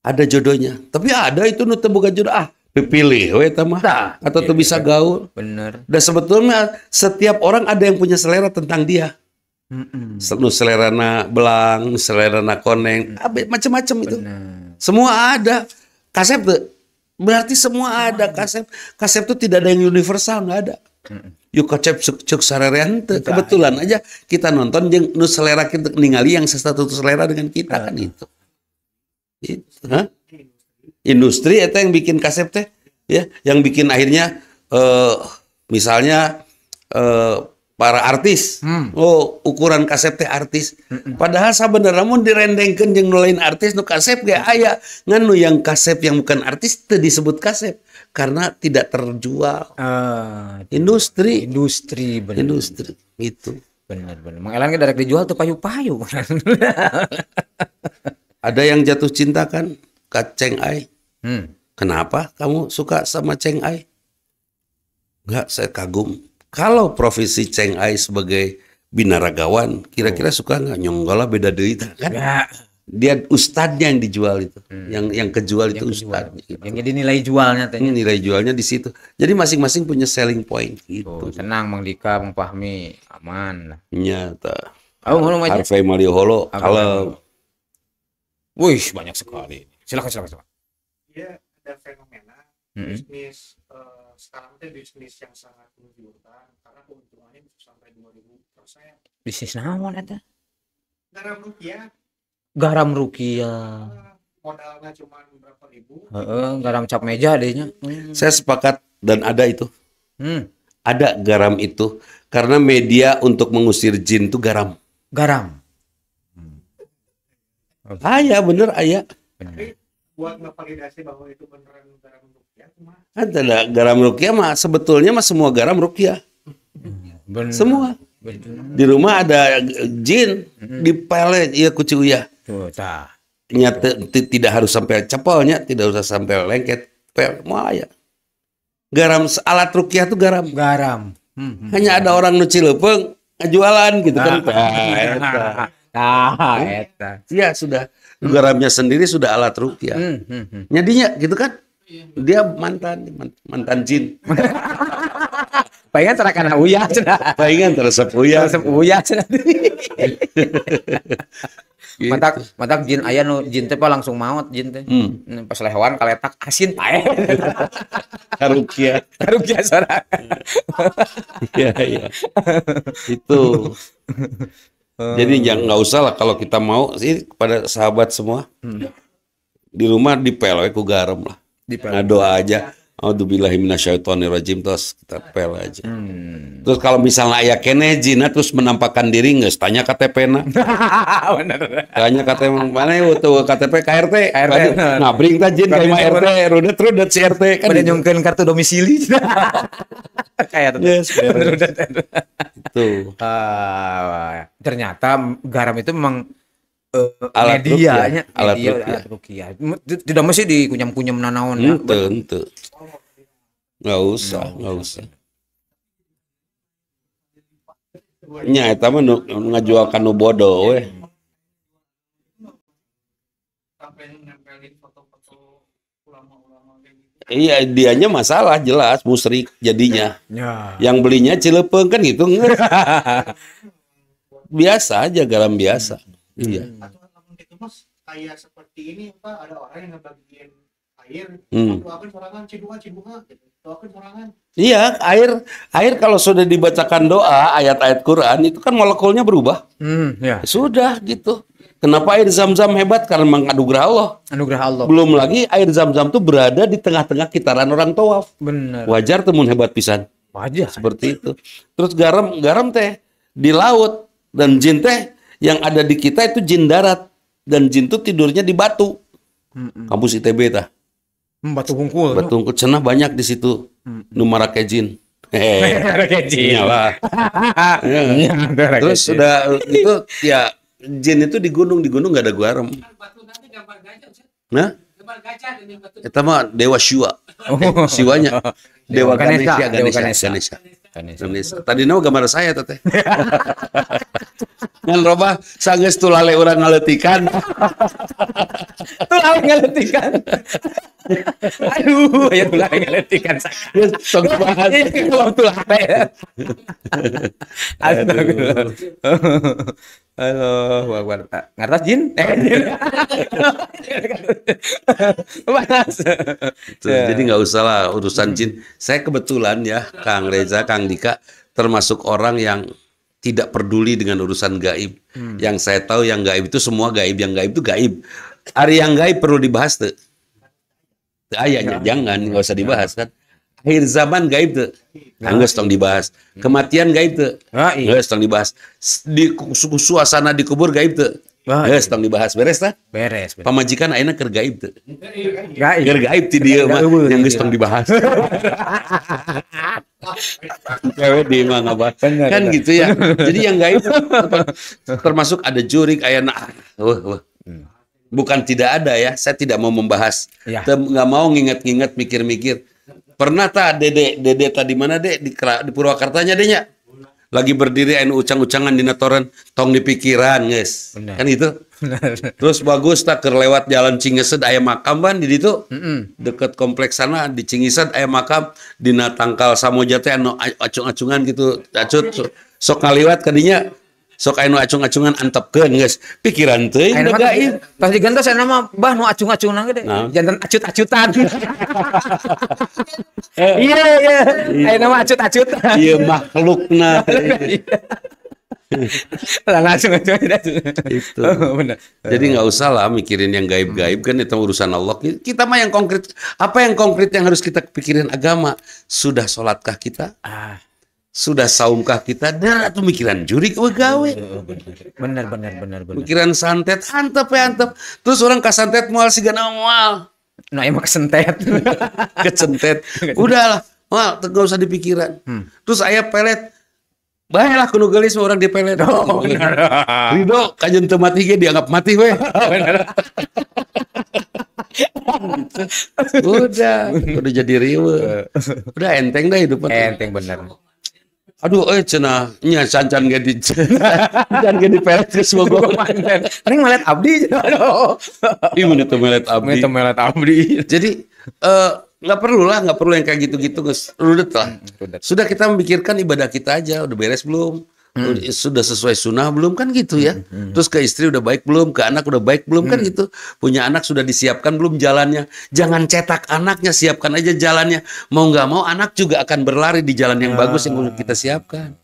Ada jodohnya. Tapi ada itu nu teu boga jodoh. Dipilih we eta mah atau tuh bisa gaul. Bener. Dan sebetulnya setiap orang ada yang punya selera tentang dia. Nu selerana belang, selerana koneng, macam-macam itu. Semua ada. Kasep tuh berarti semua ada kasep. Kasep tuh tidak ada yang universal, nggak ada. Yuk kacep cuk sarerean teu. Kebetulan aja kita nonton jeung nu selera kita ningali yang sesatu selera dengan kita kan itu. Itu, industri itu yang bikin kasep teh ya, yang bikin akhirnya misalnya para artis ukuran kasep teh artis padahal sebenarnya mun direndengkeun jeung nu lain artis nu kasep ge aya ngan nu yang kasep yang bukan artis teu disebut kasep karena tidak terjual. Industri bener. Industri itu Bener. Mengelan ge darek dijual teu payu-payu. Ada yang jatuh cinta kan ka Ceng Ai. Kenapa kamu suka sama Ceng Ai? Enggak, saya kagum. Kalau profesi Ceng Ai sebagai binaragawan, kira-kira suka nggak? Nyonggola beda deui kan? Ya. Dia ustadznya yang dijual itu, yang kejual itu ustadznya. Gitu. Yang jadi nilai jualnya tanya. Nilai jualnya di situ. Jadi masing-masing punya selling point gitu. Oh, tenang Mang Dika, Mang Fahmi, aman. Nyata. Harvey Maliholo, kalau wih banyak sekali. Silakan. Dia ada fenomena bisnis sekarang itu bisnis yang sangat menggiurkan karena keuntungannya bisa sampai 2000%. Bisnis naon eta? Garam rupiah. Modalnya cuma berapa ribu. Garam cap meja adanya. Saya sepakat dan ada itu. Ada garam itu karena media untuk mengusir jin itu garam. Ayah bener ayah. Tapi buat ngevalidasi bahwa itu beneran garam rupiah cuma Ada garam rukiah mah sebetulnya mah semua garam rukiah. Bener. Semua. Di rumah ada jin dipelet ieu ku Ciuya. Tuh, tah. Tidak harus sampai cepelnya, tidak usah sampai lengket. Moal aya. Garam alat rukyah tuh garam. Garam. Hanya ada orang nu Cilepeung ngajualan gitu kan. Eta. Eta. Ya sudah. Garamnya sendiri sudah alat rukyah. Nyadinya gitu kan. Dia mantan jin. Palingan terakan uyah cenah. Palingan teresep uyah. Resep uyah cenah. Matak jin aya nu jin teh langsung maot jin teh. Pas lehewan kaletak asin pae. Karukia. Karugia sora. Iya, iya. Itu. Jadi nggak usah lah kalau kita mau sih kepada sahabat semua. Di rumah dipel we ku garam lah. Nah, doa aja. A'udzubillahi minasyaitonirrajim, terus kita pel aja. Terus kalau misalnya aya keneh jinna terus menampakkan diri geus tanya KTP-na. Bener. Tanya KTP mana tuh KTP KRT. KRT. Ngabring ta jin ka imah RT, rudet si RT kan. Pada nyongkeun kartu domisili. Kayak Yes, rudet. Itu. Ternyata garam itu memang Alat medianya, alat alat rukyah. Tidak mesti dikunyam-kunyam nanaon ya. Ente. Nggak usah. Nya eta mah ngajualkan nu bodoh we. Sampai nempelin foto-foto ulama-ulama kayak gitu. Iya, dianya masalah jelas musyrik jadinya. Ya. Yang belinya Cilepeung kan gitu. Biasa aja garam biasa. Iya. Atau namun gitu Mas, kayak seperti ini Pak, ada orang yang ngebagiin air, doakan sorangan ciduha gitu. Doakan sorangan. Iya, air kalau sudah dibacakan doa ayat-ayat Quran itu kan molekulnya berubah. Ya. Sudah gitu. Kenapa air Zam-Zam hebat? Karena memang anugerah Allah. Anugerah Allah. Belum lagi air Zam-Zam tuh berada di tengah-tengah kitaran orang tawaf. Bener. Wajar temun hebat pisan. Wajar. Seperti itu. Terus garam teh di laut dan jin teh yang ada di kita itu jin darat dan jin tuh tidurnya di batu. Kampus ITB tah. Batu hungkul. Batu hungkul cenah banyak di situ. Nu marake jin. Jin. Iyalah. Terus sudah itu ya jin itu di gunung nggak ada garam. Batu nanti gambar gajah, Ustaz. Nah, Gambar gajah dan yang batu. eta mah dewa Shiva. Siwanya. Dewa Ganesha. Ganesha. Tadi nama gambar saya teh. Ngan robah sanggeus tulale urang ngaletikan. Tulale ngaletikan. Aduh, ya tulale ngaletikan. Ya sok bahas. Kalau tulale. Astagfirullah. Halo, Akbar. Ngartos jin? Panas. Jadi nggak usah lah urusan jin. Saya kebetulan ya, Kang Reza, Kang Dika, termasuk orang yang tidak peduli dengan urusan gaib. Yang saya tahu yang gaib itu semua gaib. Yang gaib itu gaib. Hari yang gaib perlu dibahas tuh. Ayahnya jangan, nggak usah dibahas kan. Akhir zaman gaib tuh. Nggak tong dibahas. Kematian gaib tuh. Nggak tong dibahas. Di suasana di kubur gaib tuh. Nggak tong dibahas. Beres tak? Beres. Pamajikan ayeuna keur gaib tuh. Gaib. Keur gaib ti dieu mah yang geus tong dibahas. Cewek di mah ngabah. Kan gitu ya. Jadi yang gaib termasuk ada jurik aya bukan tidak ada ya. Saya tidak mau membahas. Nggak mau nginget-nginget mikir-mikir. Pernah tak dede tadi mana dek di Purwakartanya dehnya lagi berdiri anu ucang-ucangan di natoran tong di pikiran guys kan gitu. Terus bagus tak lewat jalan Cingesed aya makam ban di ditu deket kompleks sana di Cingised aya makam dina tangkal Samoja teh anu acung-acungan gitu acut sok ngaliwat kadinya sok anu acung-acungan antepkeun geus pikiran teuing da gaib pas digantos aya mah bah nu acung-acungan ge jantan acut-acutan. Iya aya nama acut-acut. Ieu makhlukna lah langsung aja itu. Benar. Jadi nggak usah lah mikirin yang gaib-gaib kan itu urusan Allah. Kita mah yang konkret. Apa yang konkret yang harus kita pikirin agama? Sudah sholatkah kita? Sudah saumkah kita? Dah tuh mikiran juri gawe. Benar. Mikiran santet, antep. Terus orang kasantet moal sigana moal. Nah emang kesentet. Kecentet. Udahlah, moal enggak usah dipikiran. Terus aya pelet Baiklah kudu geulis orang dipelet. Oh, bener. Ridho kajen teu mati ge dianggap mati we. Udah jadi riweuh. Udah enteng dah hidup. Enteng bener. Aduh, cenah nya cancan ge di can ge dipelet geus bogo manten. Neng melet abdi. Aduh. Ieu mun teu melet abdi. Itu melet abdi. Jadi nggak perlu yang kayak gitu-gitu guys, rudet lah. Sudah kita memikirkan ibadah kita aja, udah beres belum, sudah sesuai sunnah belum kan gitu ya. Terus ke istri udah baik belum, ke anak udah baik belum kan gitu. Punya anak sudah disiapkan belum jalannya. Jangan cetak anaknya, siapkan aja jalannya. Mau nggak mau anak juga akan berlari di jalan yang bagus yang udah kita siapkan.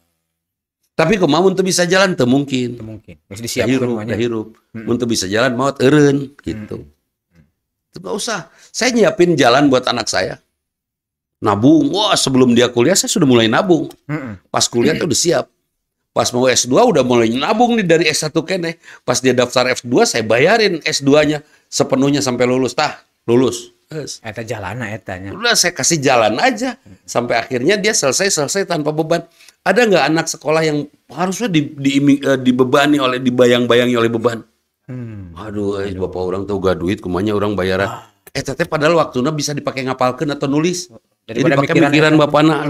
Tapi kok mau untuk bisa jalan, tuh mungkin. Mesti disiapkan. Hirup. Untuk bisa jalan mau eureun gitu. Itu nggak usah. Saya nyiapin jalan buat anak saya. Nabung. Wah, sebelum dia kuliah saya sudah mulai nabung. Pas kuliah tuh udah siap. Pas mau S2 udah mulai nabung nih dari S1 kene. Pas dia daftar F2 saya bayarin S2-nya sepenuhnya sampai lulus. Lulus. Eta jalana etanya. Udah saya kasih jalan aja sampai akhirnya dia selesai tanpa beban. Ada nggak anak sekolah yang harusnya dibebani oleh dibayang-bayangi oleh beban? Aduh, bapak orang tuh gak duit, kumanya orang bayaran. Teteh padahal waktunya bisa dipakai ngapalkan atau nulis. Jadi pakai mikiran bapana.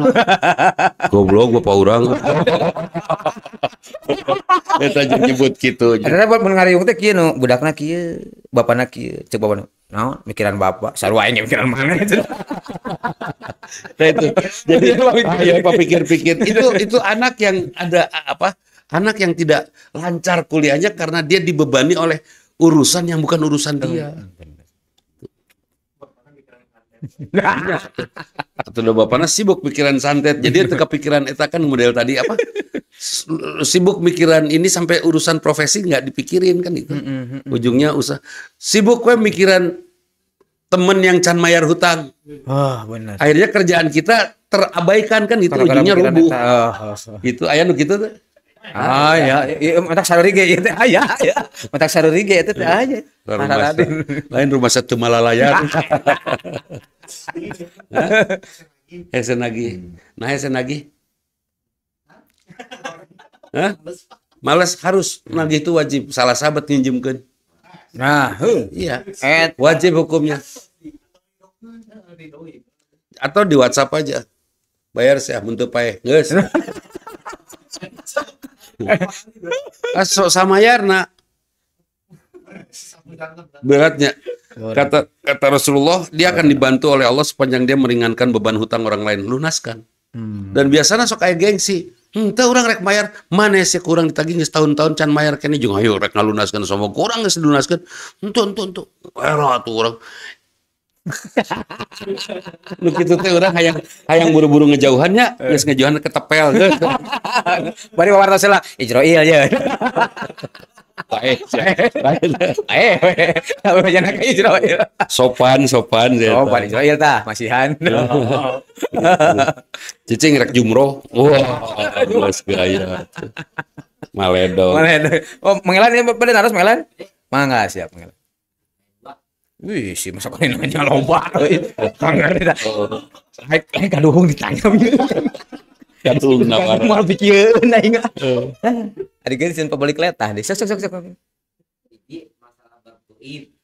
Goblok bapak orang. Eta aja nyebut gitu. Ada buat mengariung teh kieu nu budakna kieu, bapana kieu, cek bapana. Naon mikiran bapak, sarua aing mikiran mana itu. Nah itu. Jadi pikir-pikir itu anak yang ada apa? Anak yang tidak lancar kuliahnya karena dia dibebani oleh urusan yang bukan urusan dia. Atau bapaknya sibuk pikiran santet. Jadi itu kepikiran eta kan model tadi apa? Sibuk mikiran ini sampai urusan profesi nggak dipikirin kan itu. Ujungnya usah. Sibuk we mikiran temen yang can mayar hutang. Benar. Akhirnya kerjaan kita terabaikan kan itu. Ujungnya rubuh. Gitu aya nu kitu teh. Ya, matak saruri ge ieu teh aya. Matak saruri ge teh aya. Lain rumah satu Malalayar. Hesen lagi. Nah, hesen lagi. Hah? Males harus nagih itu wajib. Salah sahabat nginjemkeun. Nah, iya. Wajib hukumnya. Atau di WhatsApp aja. Bayar saya mun teu paeh. Geus. Sama yarna beratnya kata Rasulullah dia akan dibantu oleh Allah sepanjang dia meringankan beban hutang orang lain, lunaskan. Dan biasanya sok aya gengsi, teu urang rek mayar mana sih kurang ditagih geus tahun-tahun can mayar kene jeung hayu rek ngalunaskeun sama kurang geus dilunaskeun entu era atuh urang. Nu kitu teh urang hayang buru-buru ngejauhannya, geus ngejauhan ketepel. Bari wawartos lah Ijroil ya. Jangan ke Ijroil. Sopan Ijroil tah, masihan. Cicing rek jumroh. Wah, geus gaya. Maledo. Oh, mengelan ya pada harus mengelan? Mangga siap mengelan. Wih, si masa kalian nanya loba. Mangga eta. Lain kaduhung ditanya. Kaduhung nabar. Moal pikieun aing. Ari geus sieun pabalik letah deh. Sok. Jadi masalah bab-goib.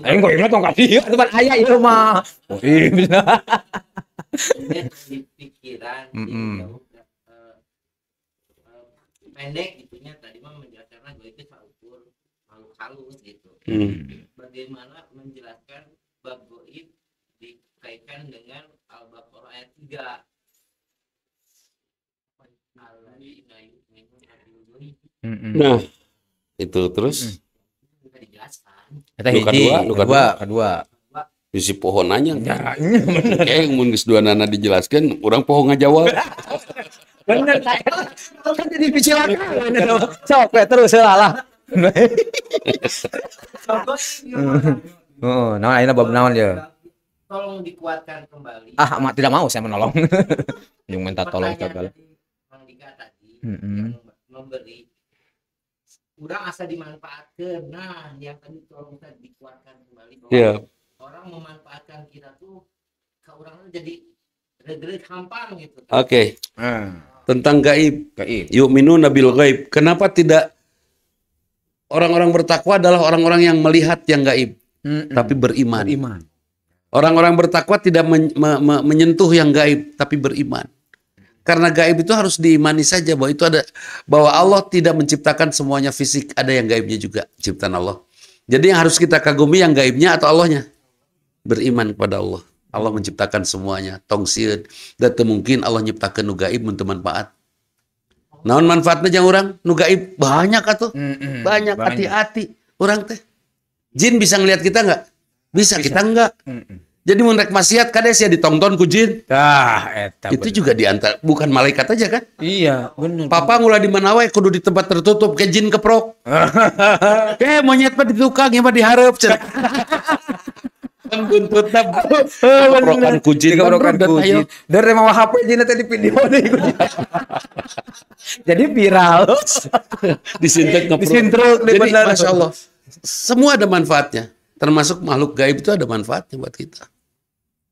Aing goibna tong ka dieu tempat aya ieu mah. Di pikiran pendek gitunya tadi mah menjelaskan goib itu ukur makhluk halus gitu. Bagaimana menjelaskan bab goib dikaitkan dengan Al-Baqarah ayat 3. Nah, itu terus. Eta hiji, kedua. Bisi pohon nanya. Kayak mun geus duanana dijelaskeun, urang pohon ngajawab. Bener kan jadi bicilakan. Sok terus lah. Oh, nah ayeuna bab naon ya? Tolong dikuatkan kembali. Tidak mau saya menolong. Yang minta tolong segala. Mang Dika tadi yang memberi udah asa dimanfaatkan. Nah, yang tadi tolong kita dikuatkan kembali bahwa orang memanfaatkan kita tuh ke orangnya jadi regret hampang gitu. Oke. tentang gaib. Gaib. Yu'minuna bil gaib. Kenapa tidak orang-orang bertakwa adalah orang-orang yang melihat yang gaib, tapi beriman. Orang-orang bertakwa tidak menyentuh yang gaib, tapi beriman. Karena gaib itu harus diimani saja bahwa itu ada, bahwa Allah tidak menciptakan semuanya fisik, ada yang gaibnya juga ciptaan Allah. Jadi yang harus kita kagumi yang gaibnya atau Allahnya? Beriman kepada Allah. Allah menciptakan semuanya, tongsiun, dan mungkin Allah menciptakan nu gaib untuk manfaat. Naon manfaatnya jangan orang nu gaib banyak atuh. Banyak, hati-hati orang teh. Jin bisa ngelihat kita nggak? Bisa, kita enggak. Jadi mun rek maksiat kades ya ditonton ku jin. Eta itu juga diantar, bukan malaikat aja kan? Iya, bener. Papa ngulah di mana wae kudu di tempat tertutup ke jin keprok. Monyet mah di tukang ya mah dihareup cenah. Kan buntutna keprokan ku jin. Keprokan ku jin. Dari mau HP jin tadi video deui ku jin. Jadi viral. Disintek keprok. Disintruk Jadi bener. Masya Allah. Semua ada manfaatnya. Termasuk makhluk gaib itu ada manfaatnya buat kita.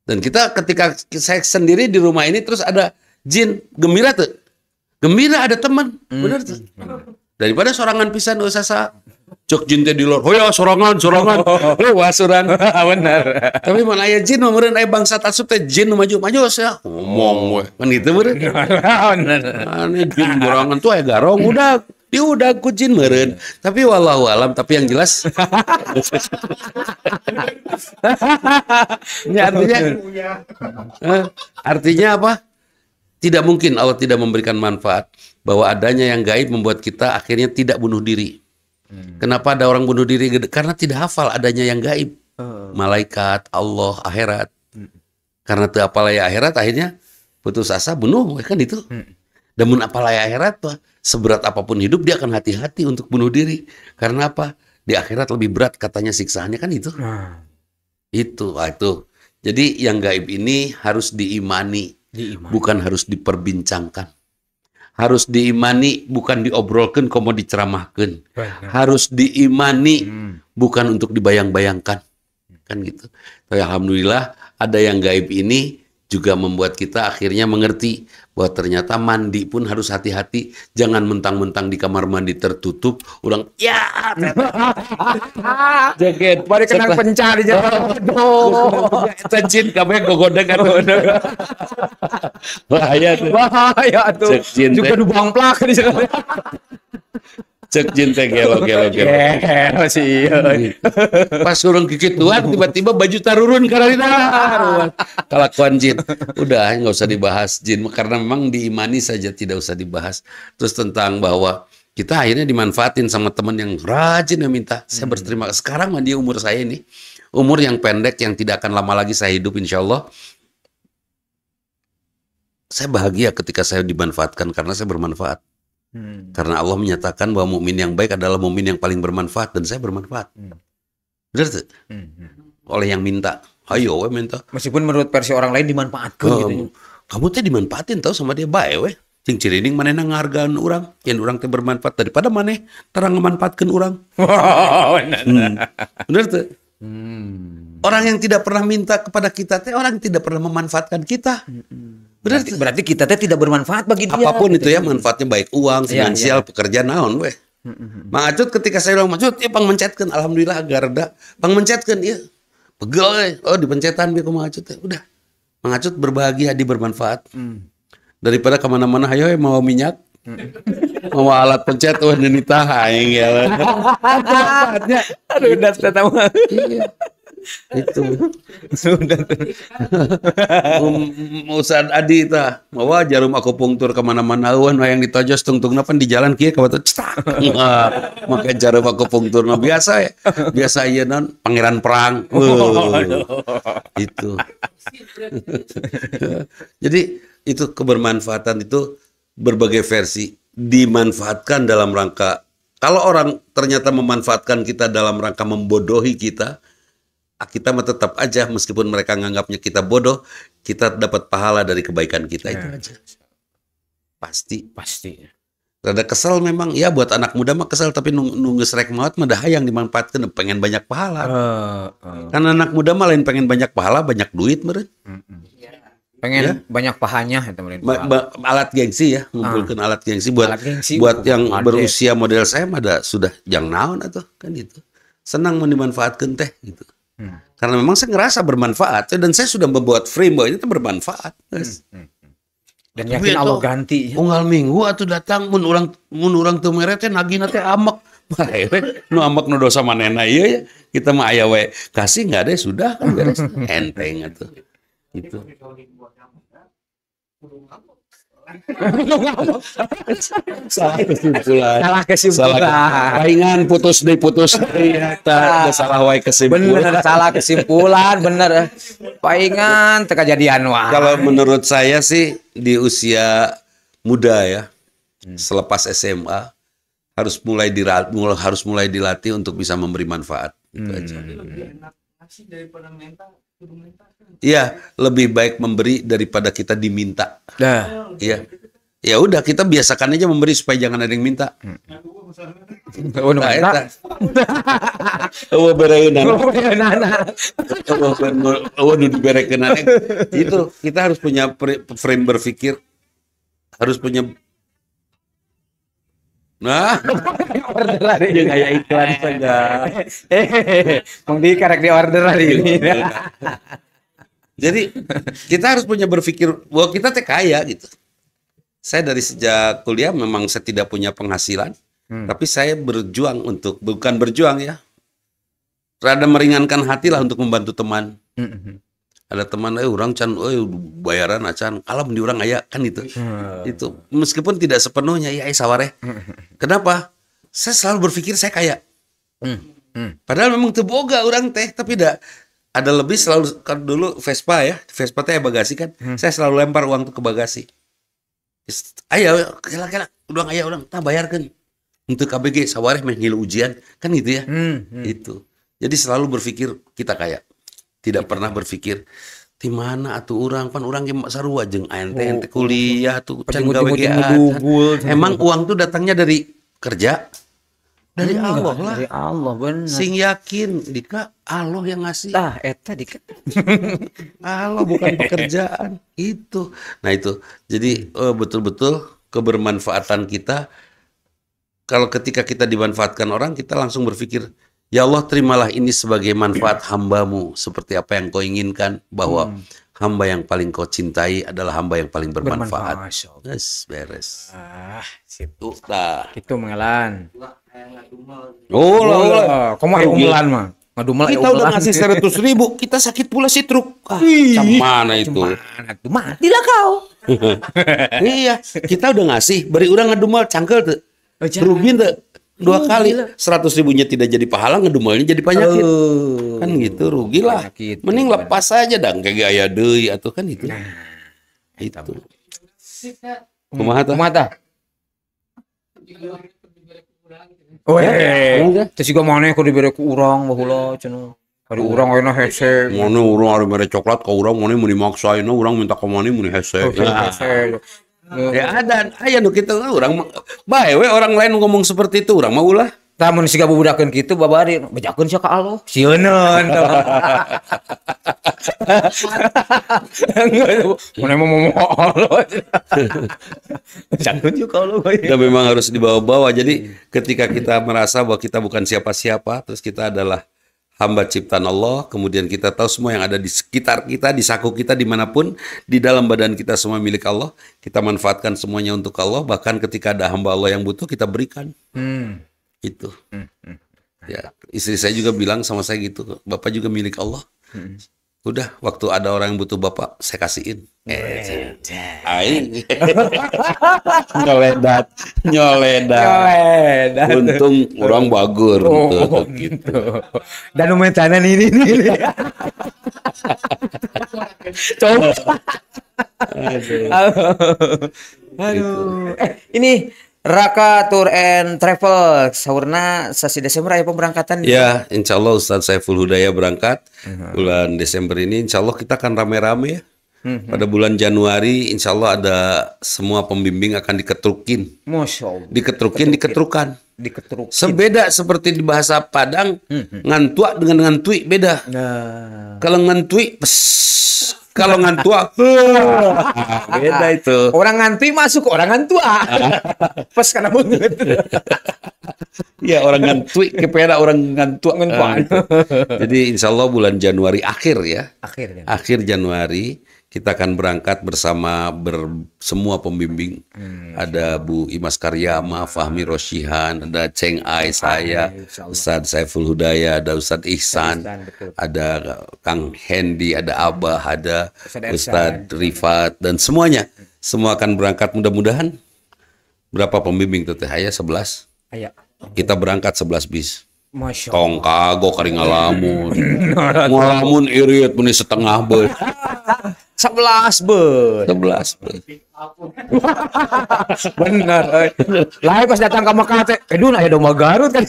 Dan kita ketika saya sendiri di rumah ini terus ada jin gembira tuh. Gembira ada teman. Benar tuh. Daripada sorangan pisan usah cok jin teh di luar. Oh ya sorangan. Wah sorang. Benar. Tapi mana aya jin meureun aya bangsa tasub teh jin maju ya. Ngomong we. Kan gitu meureun. Benar. Ane jin sorangan tuh aya garong udah diudag ku jin meureun. Tapi wallahu alam, tapi yang jelas ini artinya apa? Tidak mungkin Allah tidak memberikan manfaat, bahwa adanya yang gaib membuat kita akhirnya tidak bunuh diri. Kenapa ada orang bunuh diri? Karena tidak hafal adanya yang gaib. Malaikat, Allah, akhirat. Karena teu hafal aya akhirat akhirnya putus asa bunuh kan itu. Dan mun apal aya akhirat mah seberat apapun hidup dia akan hati-hati untuk bunuh diri. Karena apa? Di akhirat lebih berat katanya siksaannya kan itu. Itu. Jadi yang gaib ini harus diimani. Bukan harus diperbincangkan. Harus diimani, bukan diobrolkan, komo diceramahkan. Harus diimani, bukan untuk dibayang-bayangkan. Kan gitu. Tapi alhamdulillah ada yang gaib ini juga membuat kita akhirnya mengerti bahwa ternyata mandi pun harus hati-hati. Jangan mentang-mentang di kamar mandi tertutup, ulang ya jaket Bari kenang pencari aduh eta jin kabeh gogodeg bahaya tuh. Juga nu bangplak di sana. Cek jin teh gelo. Sih. Pas urang kikituan tiba-tiba baju tarurun kararina. Kelakuan jin. Udah nggak usah dibahas jin karena memang diimani saja, tidak usah dibahas. Terus tentang bahwa kita akhirnya dimanfaatin sama teman yang rajin yang minta. Saya berterima kasih. Sekarang mah dia umur saya ini, umur yang pendek yang tidak akan lama lagi saya hidup insya Allah. Saya bahagia ketika saya dimanfaatkan karena saya bermanfaat. Karena Allah menyatakan bahwa mukmin yang baik adalah mukmin yang paling bermanfaat, dan saya bermanfaat. Benar tuh? Oleh yang minta, ayo we minta. Meskipun menurut versi orang lain dimanfaatkan gitu. Kamu teh dimanfaatin tau sama dia bae we. Cing cirining manehna ngahargaan urang, yen urang teh bermanfaat daripada maneh terang memanfaatkan urang. Benar tuh? Orang yang tidak pernah minta kepada kita teh orang yang tidak pernah memanfaatkan kita. Berarti kita teh tidak bermanfaat bagi dia. Apapun itu ya, manfaatnya baik uang, finansial, pekerjaan naon weh. Mang Acut ketika saya bilang Acut, ya pang mencetkeun, alhamdulillah agak reda. Pang mencetkeun ieu. Pegel we. Oh dipencetan bieu ku Mang Acut teh. Udah. Mang Acut berbahagia, dia bermanfaat. Daripada kemana-mana hayo mau minyak. Mau alat pencet wah nenita aing ya. Aduh udah tahu. Itu sudah Ustaz Adi tah bawa jarum akupunktur kemana-mana eueuh yang ditojos tungtungna pan di jalan kieu ka batu cetak make jarum akupunktur biasa ya biasa ieu non pangeran perang itu jadi itu kebermanfaatan itu berbagai versi dimanfaatkan dalam rangka kalau orang ternyata memanfaatkan kita dalam rangka membodohi kita mah tetap aja meskipun mereka nganggapnya kita bodoh, kita dapat pahala dari kebaikan kita itu aja. Pasti. Rada kesel memang, ya buat anak muda mah kesel tapi nunggu srek maut mah dah yang dimanfaatkan pengen banyak pahala. Karena anak muda mah lain pengen banyak pahala, banyak duit meureun. pengen banyak pahanya itu alat gengsi ya, ngumpulkan alat gengsi buat Alat gengsi, buat yang ada. berusia model saya mah ada sudah yang naon atau kan itu. Senang dimanfaatkan teh gitu. Karena memang saya ngerasa bermanfaat dan saya sudah membuat frame bahwa itu bermanfaat. Guys. dan yakin Allah ganti. Unggal minggu atau datang mun urang teu mere teh nagihna teh amek. Nu amek nu dosa manehna ieu ya. Kita mah aya we kasih enggak deh sudah kan beres. Enteng atuh. Gitu. Salah kesimpulan. Palingan putus ternyata salah wae kesimpulan. Bener salah kesimpulan bener. Paingan teu kajadian wah. Kalau menurut saya sih di usia muda ya, selepas SMA harus mulai dilatih untuk bisa memberi manfaat. Itu aja. Lebih enak ngasih daripada minta, kudu minta kan. Iya, lebih baik memberi daripada kita diminta. Dah. Iya. Ya udah kita biasakan aja memberi supaya jangan ada yang minta. Nah, eta. Eueuh bereunana. Eueuh nu diberekeunana. Itu kita harus punya frame berpikir, harus punya. Nah, Order hari ini kayak iklan saja. Mang di karek di order hari ini. jadi kita harus punya berpikir bahwa kita teh kaya gitu. Saya dari sejak kuliah memang saya tidak punya penghasilan, tapi saya berjuang untuk, bukan berjuang ya, rada meringankan hati lah untuk membantu teman. Ada teman, orang can, bayaran acan, alam di orang aya kan itu. Itu meskipun tidak sepenuhnya ya sawareh. Kenapa? Saya selalu berpikir saya kaya. Padahal memang teu boga orang teh, tapi ada lebih selalu kan dulu Vespa ya, Vespa teh bagasi kan. Saya selalu lempar uang tuh ke bagasi. Ayo, kela-kela, udah aya orang, tak bayarkan untuk KBG sawareh meh ngilu ujian kan gitu ya. Itu. Jadi selalu berpikir kita kaya. Tidak pernah berpikir di mana atuh urang pan urang ge sarua jeung ente kuliah tuh can gawe ge. Emang uang tuh datangnya dari kerja? Dari Allah lah. Dari Allah bener. Sing yakin Dika Allah yang ngasih. Tah eta Dika. Allah bukan pekerjaan itu. Nah itu. Jadi betul-betul kebermanfaatan kita. Kalau ketika kita dimanfaatkan orang, kita langsung berpikir, ya Allah terimalah ini sebagai manfaat hambamu. Seperti apa yang kau inginkan. Bahwa hamba yang paling kau cintai adalah hamba yang paling bermanfaat. Yes, beres. Situ. Nah. Itu mengelan. Oh lah. Kumaha umulan mah. Ngadumel Kita udah ngasih 100.000, kita sakit pula si truk. Mana itu? Matilah kau. Iya, kita udah ngasih, beri orang ngedumel cangkel tuh. Rugi tuh 2 kali. 100.000-nya tidak jadi pahala, ngedumelnya jadi penyakit. Kan gitu, rugi lah. Mending lepas aja dong kayak gaya deui atuh kan itu. Itu. Kumaha tah? Terus juga mana aku diberi ku urang baheula cenah. Ari urang ayeuna hese. Mana urang ari mere coklat ka urang mana mun dimaksaina urang minta ka mana mun hese. Ya ada aya nu kitu urang bae we orang lain ngomong seperti itu urang mah ulah. Tah mun siga bubudakeun kitu babari bejakeun sia ka Allah. Sieun. Mun mau Allah. Bejakeun juga Allah. Dan memang harus dibawa-bawa. Jadi ketika kita merasa bahwa kita bukan siapa-siapa, terus kita adalah hamba ciptaan Allah, kemudian kita tahu semua yang ada di sekitar kita, di saku kita, dimanapun, di dalam badan kita semua milik Allah, kita manfaatkan semuanya untuk Allah, bahkan ketika ada hamba Allah yang butuh, kita berikan. Itu. Ya, istri saya juga bilang sama saya gitu, Bapak juga milik Allah. Udah, waktu ada orang yang butuh Bapak, saya kasihin. Aing. Nyoledat. Untung orang bagur gitu. Dan umetanan ini. Coba. Aduh. Ini Raka Tour and Travel saurna sasi Desember aya pemberangkatan. Ya, insya Allah Ustadz Saiful Hudaya berangkat bulan Desember ini. Insya Allah kita akan rame-rame ya. Pada bulan Januari insya Allah ada semua pembimbing akan diketrukin. Masya Allah. Diketrukan. Diketruk. Sebeda seperti di bahasa Padang, ngantua dengan ngantui beda. Nah. Kalau ngantui, pes. Kalau ngantua, beda itu. Orang ngantui masuk, orang ngantua. Pas karena banget. Ya orang ngantui, kepeda orang ngantua. Gitu. Jadi insya Allah bulan Januari akhir ya. Akhir Januari kita akan berangkat bersama semua pembimbing. Ada Bu Imas Karyama, Fahmi Rosyihan, ada Ceng Ai, saya, Ustadz Saiful Hudaya, ada Ustadz Ihsan, ada Kang Hendi, ada Abah, ada Ustadz Rifat, dan semuanya. Semua akan berangkat mudah-mudahan. Berapa pembimbing itu teh? 11. Kita berangkat 11 bis. Tong kagok kari ngalamun. Ngalamun irit meni setengah beut. 11 beut. 11 beut. Bener. Lain pas datang ke Mekah teh, edun aya domba Garut kan.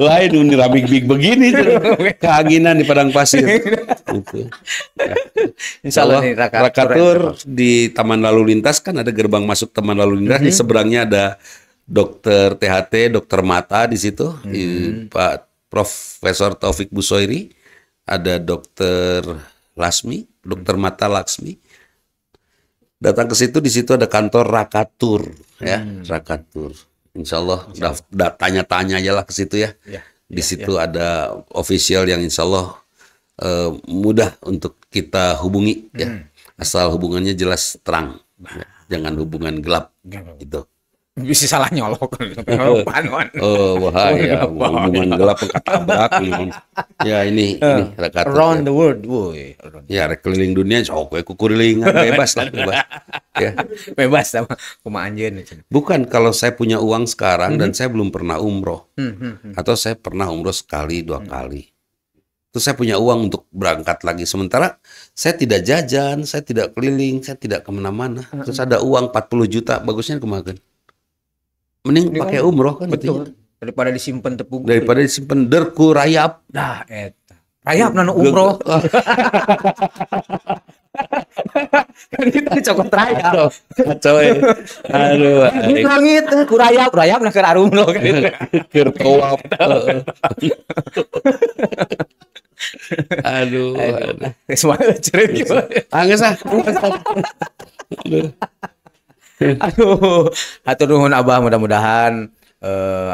Lain ini rabig-big begini keanginan di padang pasir. Gitu. Insya Allah nih Rakatur di Taman Lalu Lintas kan ada gerbang masuk Taman Lalu Lintas, di seberangnya ada dokter THT, dokter mata di situ, Pak Profesor Taufik Busoiri, ada dokter Lasmi, dokter mata Laksmi. Datang ke situ, di situ ada kantor Rakatur, ya, Rakatur. Insya Allah, tanya-tanya aja lah ke situ ya. Di situ ada official yang insya Allah mudah untuk kita hubungi, ya. Asal hubungannya jelas terang, jangan hubungan gelap, gitu. Bisa salah nyolok. Oh bahaya, hubungan gelap ketabrak. Ya ini Rakatur. Around the world, boy. Ya keliling dunia, sok aku kurilingan bebas lah, bebas. Ya. Bebas sama kumaha anjeun. Bukan kalau saya punya uang sekarang dan saya belum pernah umroh, atau saya pernah umroh sekali 2 kali. Terus saya punya uang untuk berangkat lagi. Sementara saya tidak jajan, saya tidak keliling, saya tidak kemana-mana. Terus ada uang 40 juta, bagusnya kemana? Mending pakai umroh kan. Betul. Daripada disimpan tepung. Daripada disimpan derku rayap. Nah, eta. Rayap nanu umroh. Kan kita dicokot rayap. Kacau ya. Aduh. Langit ku rayap nah keur arumno kan. Keur kowap. Aduh. Semuanya cerita gimana? Angges ah. Aduh, hatur nuhun Abah, mudah-mudahan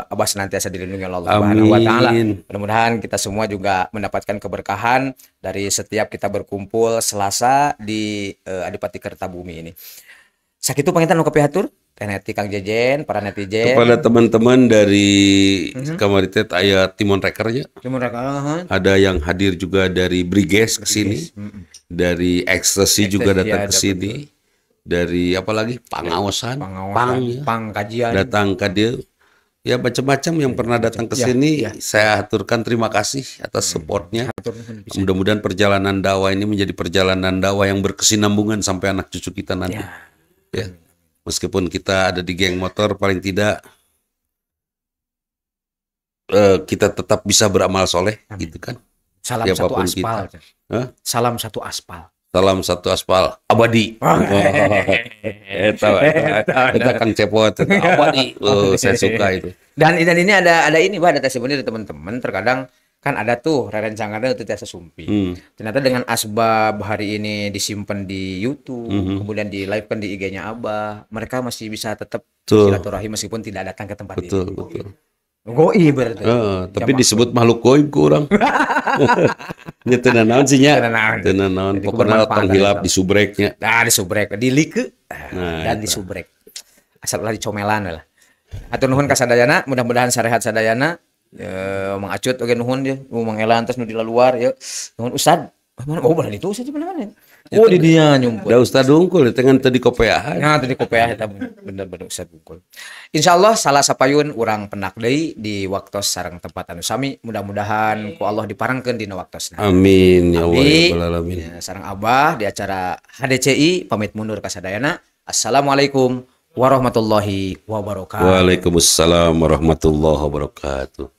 Abah senantiasa dilindungi oleh Allah Subhanahu wa taala. Mudah-mudahan kita semua juga mendapatkan keberkahan dari setiap kita berkumpul Selasa di Adipati Kertabumi ini. Sakitu pangitan nu kepihatur Teh Neti, Kang Jejen, para netizen. Kepada teman-teman dari Kamaritet aya Timon Rekernya. Timon Reker. Ada yang hadir juga dari Briges ke sini. Dari Ekstasi juga datang ke sini. Dari apa lagi? Pengawasan, Pang kajian. Datang ke dia. Ya macam-macam yang pernah datang ke sini. Saya aturkan terima kasih atas supportnya. Mudah-mudahan perjalanan dakwah ini menjadi perjalanan dakwah yang berkesinambungan sampai anak cucu kita nanti. Ya. Meskipun kita ada di geng motor, paling tidak kita tetap bisa beramal soleh, gitu kan? Salam satu aspal. Salam satu aspal. Salam satu aspal abadi. Eta Kang Cepot abadi. Saya suka itu. Dan ini ada ini Bah, ada testimoni dari teman-teman. Terkadang kan ada tuh rencangannya itu tiasa sumpi. Ternyata dengan asbab hari ini disimpan di YouTube, kemudian di live kan di IG-nya Abah, mereka masih bisa tetap silaturahim meskipun tidak datang ke tempat ini. Betul. Goib berarti. Tapi disebut makhluk goib ku urang. Nya teu naon sih nya. Teu naon. Pokona tong hilap di subreknya. Nah, di subrek, di like dan di subrek. Asal ulah dicomelan lah. Atur nuhun ka sadayana, mudah-mudahan sarehat sadayana. Mang Acut oge nuhun dia, Mang Elan terus nu di luar ya. Nuhun Ustad. Mana ngobrol itu Ustad mana? Oh di dia nyumput. Da Ustad Unggul dengan tadi kopeahan. Nah, tadi kopeah eta bener-bener Ustad Unggul. Insyaallah salah sapayun urang penak deui di waktos sareng tempat anu sami. Mudah-mudahan ku Allah diparengkeun dina waktosna. Amin ya Allah ya rabbal alamin. Ya, sareng Abah di acara HDCI pamit mundur ka sadayana. Assalamualaikum warahmatullahi wabarakatuh. Waalaikumsalam warahmatullahi wabarakatuh.